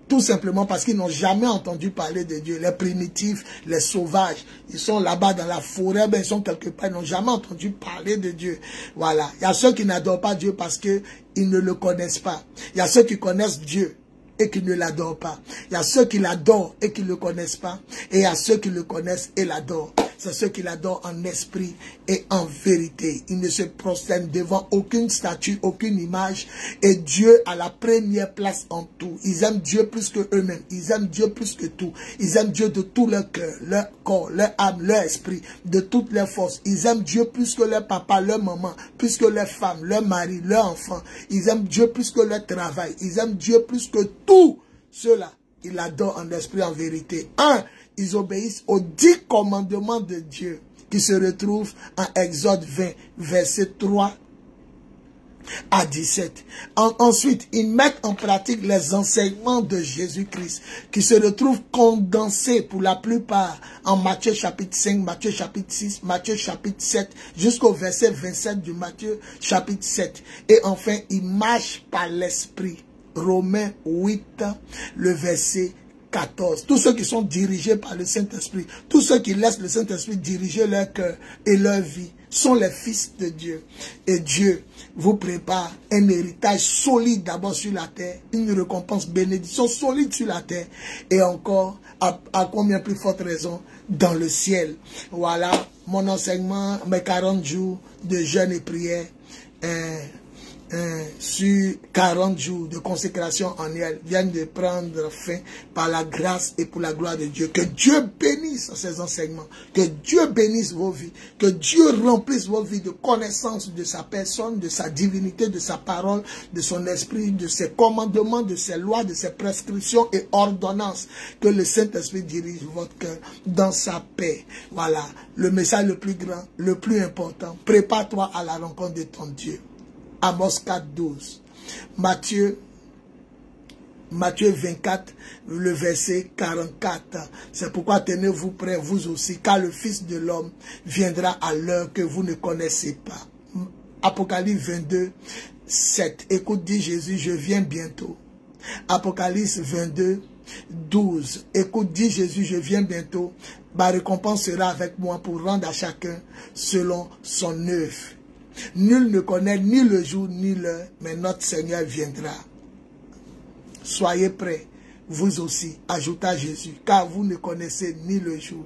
tout simplement parce qu'ils n'ont jamais entendu parler de Dieu. Les primitifs, les sauvages, ils sont là-bas dans la forêt, ben ils sont quelque part, ils n'ont jamais entendu parler de Dieu. Voilà. Il y a ceux qui n'adorent pas Dieu parce qu'ils ne le connaissent pas. Il y a ceux qui connaissent Dieu et qui ne l'adorent pas. Il y a ceux qui l'adorent et qui ne le connaissent pas. Et il y a ceux qui le connaissent et l'adorent. C'est ceux qui l'adorent en esprit et en vérité. Ils ne se prosternent devant aucune statue, aucune image. Et Dieu a la première place en tout. Ils aiment Dieu plus que eux-mêmes. Ils aiment Dieu plus que tout. Ils aiment Dieu de tout leur cœur, leur corps, leur âme, leur esprit, de toutes leurs forces. Ils aiment Dieu plus que leur papa, leur maman, plus que leur femme, leur mari, leur enfant. Ils aiment Dieu plus que leur travail. Ils aiment Dieu plus que tout cela. Ils l'adorent en esprit, en vérité. Ils obéissent aux 10 commandements de Dieu qui se retrouvent en Exode 20, verset 3 à 17. Ensuite, ils mettent en pratique les enseignements de Jésus-Christ qui se retrouvent condensés pour la plupart en Matthieu chapitre 5, Matthieu chapitre 6, Matthieu chapitre 7, jusqu'au verset 27 du Matthieu chapitre 7. Et enfin, ils marchent par l'Esprit. Romains 8, le verset 14. Tous ceux qui sont dirigés par le Saint-Esprit, tous ceux qui laissent le Saint-Esprit diriger leur cœur et leur vie, sont les fils de Dieu. Et Dieu vous prépare un héritage solide d'abord sur la terre, une récompense, bénédiction solide sur la terre, et encore, à combien plus forte raison, dans le ciel. Voilà mon enseignement, mes 40 jours de jeûne et prière, sur 40 jours de consécration annuelle viennent de prendre fin par la grâce et pour la gloire de Dieu. Que Dieu bénisse ces enseignements, que Dieu bénisse vos vies, que Dieu remplisse vos vies de connaissance de sa personne, de sa divinité, de sa parole, de son esprit, de ses commandements, de ses lois, de ses prescriptions et ordonnances. Que le Saint-Esprit dirige votre cœur dans sa paix. Voilà, le message le plus grand, le plus important. Prépare-toi à la rencontre de ton Dieu. Amos 4, 12. Matthieu 24, le verset 44. C'est pourquoi tenez-vous prêts, vous aussi, car le Fils de l'homme viendra à l'heure que vous ne connaissez pas. Apocalypse 22, 7. Écoute, dit Jésus, je viens bientôt. Apocalypse 22, 12. Écoute, dit Jésus, je viens bientôt. Ma récompense sera avec moi pour rendre à chacun selon son œuvre. Nul ne connaît ni le jour ni l'heure, mais notre Seigneur viendra. Soyez prêts, vous aussi, ajouta Jésus, car vous ne connaissez ni le jour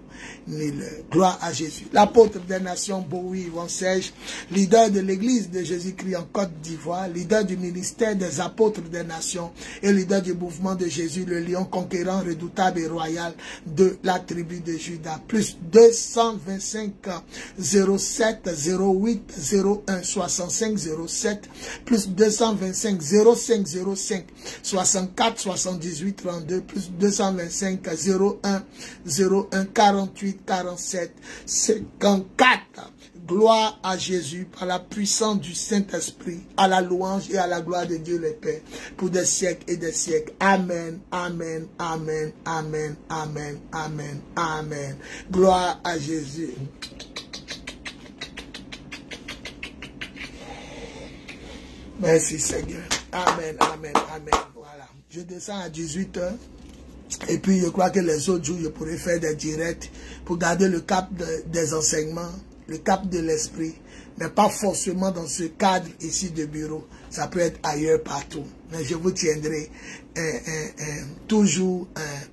ni l'heure. Gloire à Jésus. L'apôtre des nations, Bowie Yvon Serge, leader de l'église de Jésus-Christ en Côte d'Ivoire, leader du ministère des apôtres des nations et leader du mouvement de Jésus, le lion conquérant, redoutable et royal de la tribu de Juda. Plus 225 07 08 01 65 07 plus 225 05 05 64 78 32 plus 225 01 01 48 47 54. Gloire à Jésus par la puissance du Saint-Esprit, à la louange et à la gloire de Dieu le Père, pour des siècles et des siècles. Amen, amen, amen, amen, amen, amen, amen. Gloire à Jésus. Merci Seigneur. Amen, amen, amen. Voilà. Je descends à 18h. Et puis je crois que les autres jours, je pourrai faire des directs pour garder le cap des enseignements, le cap de l'esprit, mais pas forcément dans ce cadre ici de bureau. Ça peut être ailleurs, partout. Mais je vous tiendrai toujours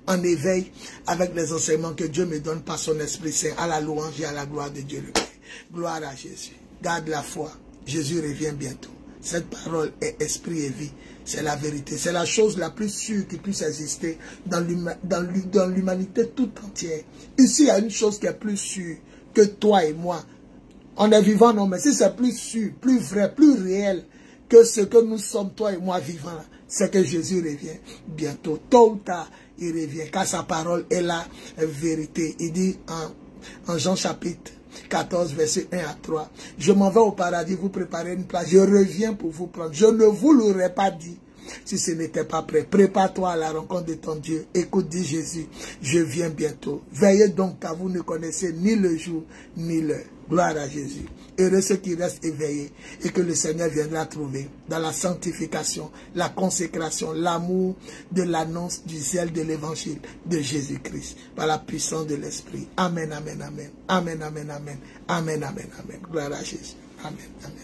en éveil avec les enseignements que Dieu me donne par son Esprit Saint, à la louange et à la gloire de Dieu le Père. Gloire à Jésus. Garde la foi. Jésus revient bientôt. Cette parole est esprit et vie. C'est la vérité. C'est la chose la plus sûre qui puisse exister dans l'humanité tout entière. Ici, il y a une chose qui est plus sûre que toi et moi. On est vivant, non, mais si c'est plus sûr, plus vrai, plus réel que ce que nous sommes, toi et moi, vivants, c'est que Jésus revient bientôt. Tôt ou tard, il revient, car sa parole est la vérité. Il dit en Jean chapitre 14, verset 1 à 3. Je m'en vais au paradis, vous préparez une place. Je reviens pour vous prendre. Je ne vous l'aurais pas dit si ce n'était pas prêt. Prépare-toi à la rencontre de ton Dieu. Écoute, dit Jésus, je viens bientôt. Veillez donc car vous ne connaissez ni le jour ni l'heure. Gloire à Jésus. Heureux ceux qui restent éveillés et que le Seigneur viendra trouver dans la sanctification, la consécration, l'amour de l'annonce du zèle de l'évangile de Jésus-Christ par la puissance de l'Esprit. Amen, amen, amen. Amen, amen, amen. Amen, amen, amen. Gloire à Jésus. Amen, amen,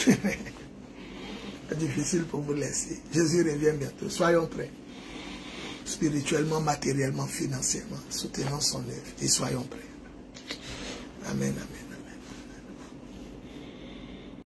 amen. C'est difficile pour vous laisser. Jésus revient bientôt. Soyons prêts. Spirituellement, matériellement, financièrement. Soutenons son œuvre et soyons prêts. Amen, amen.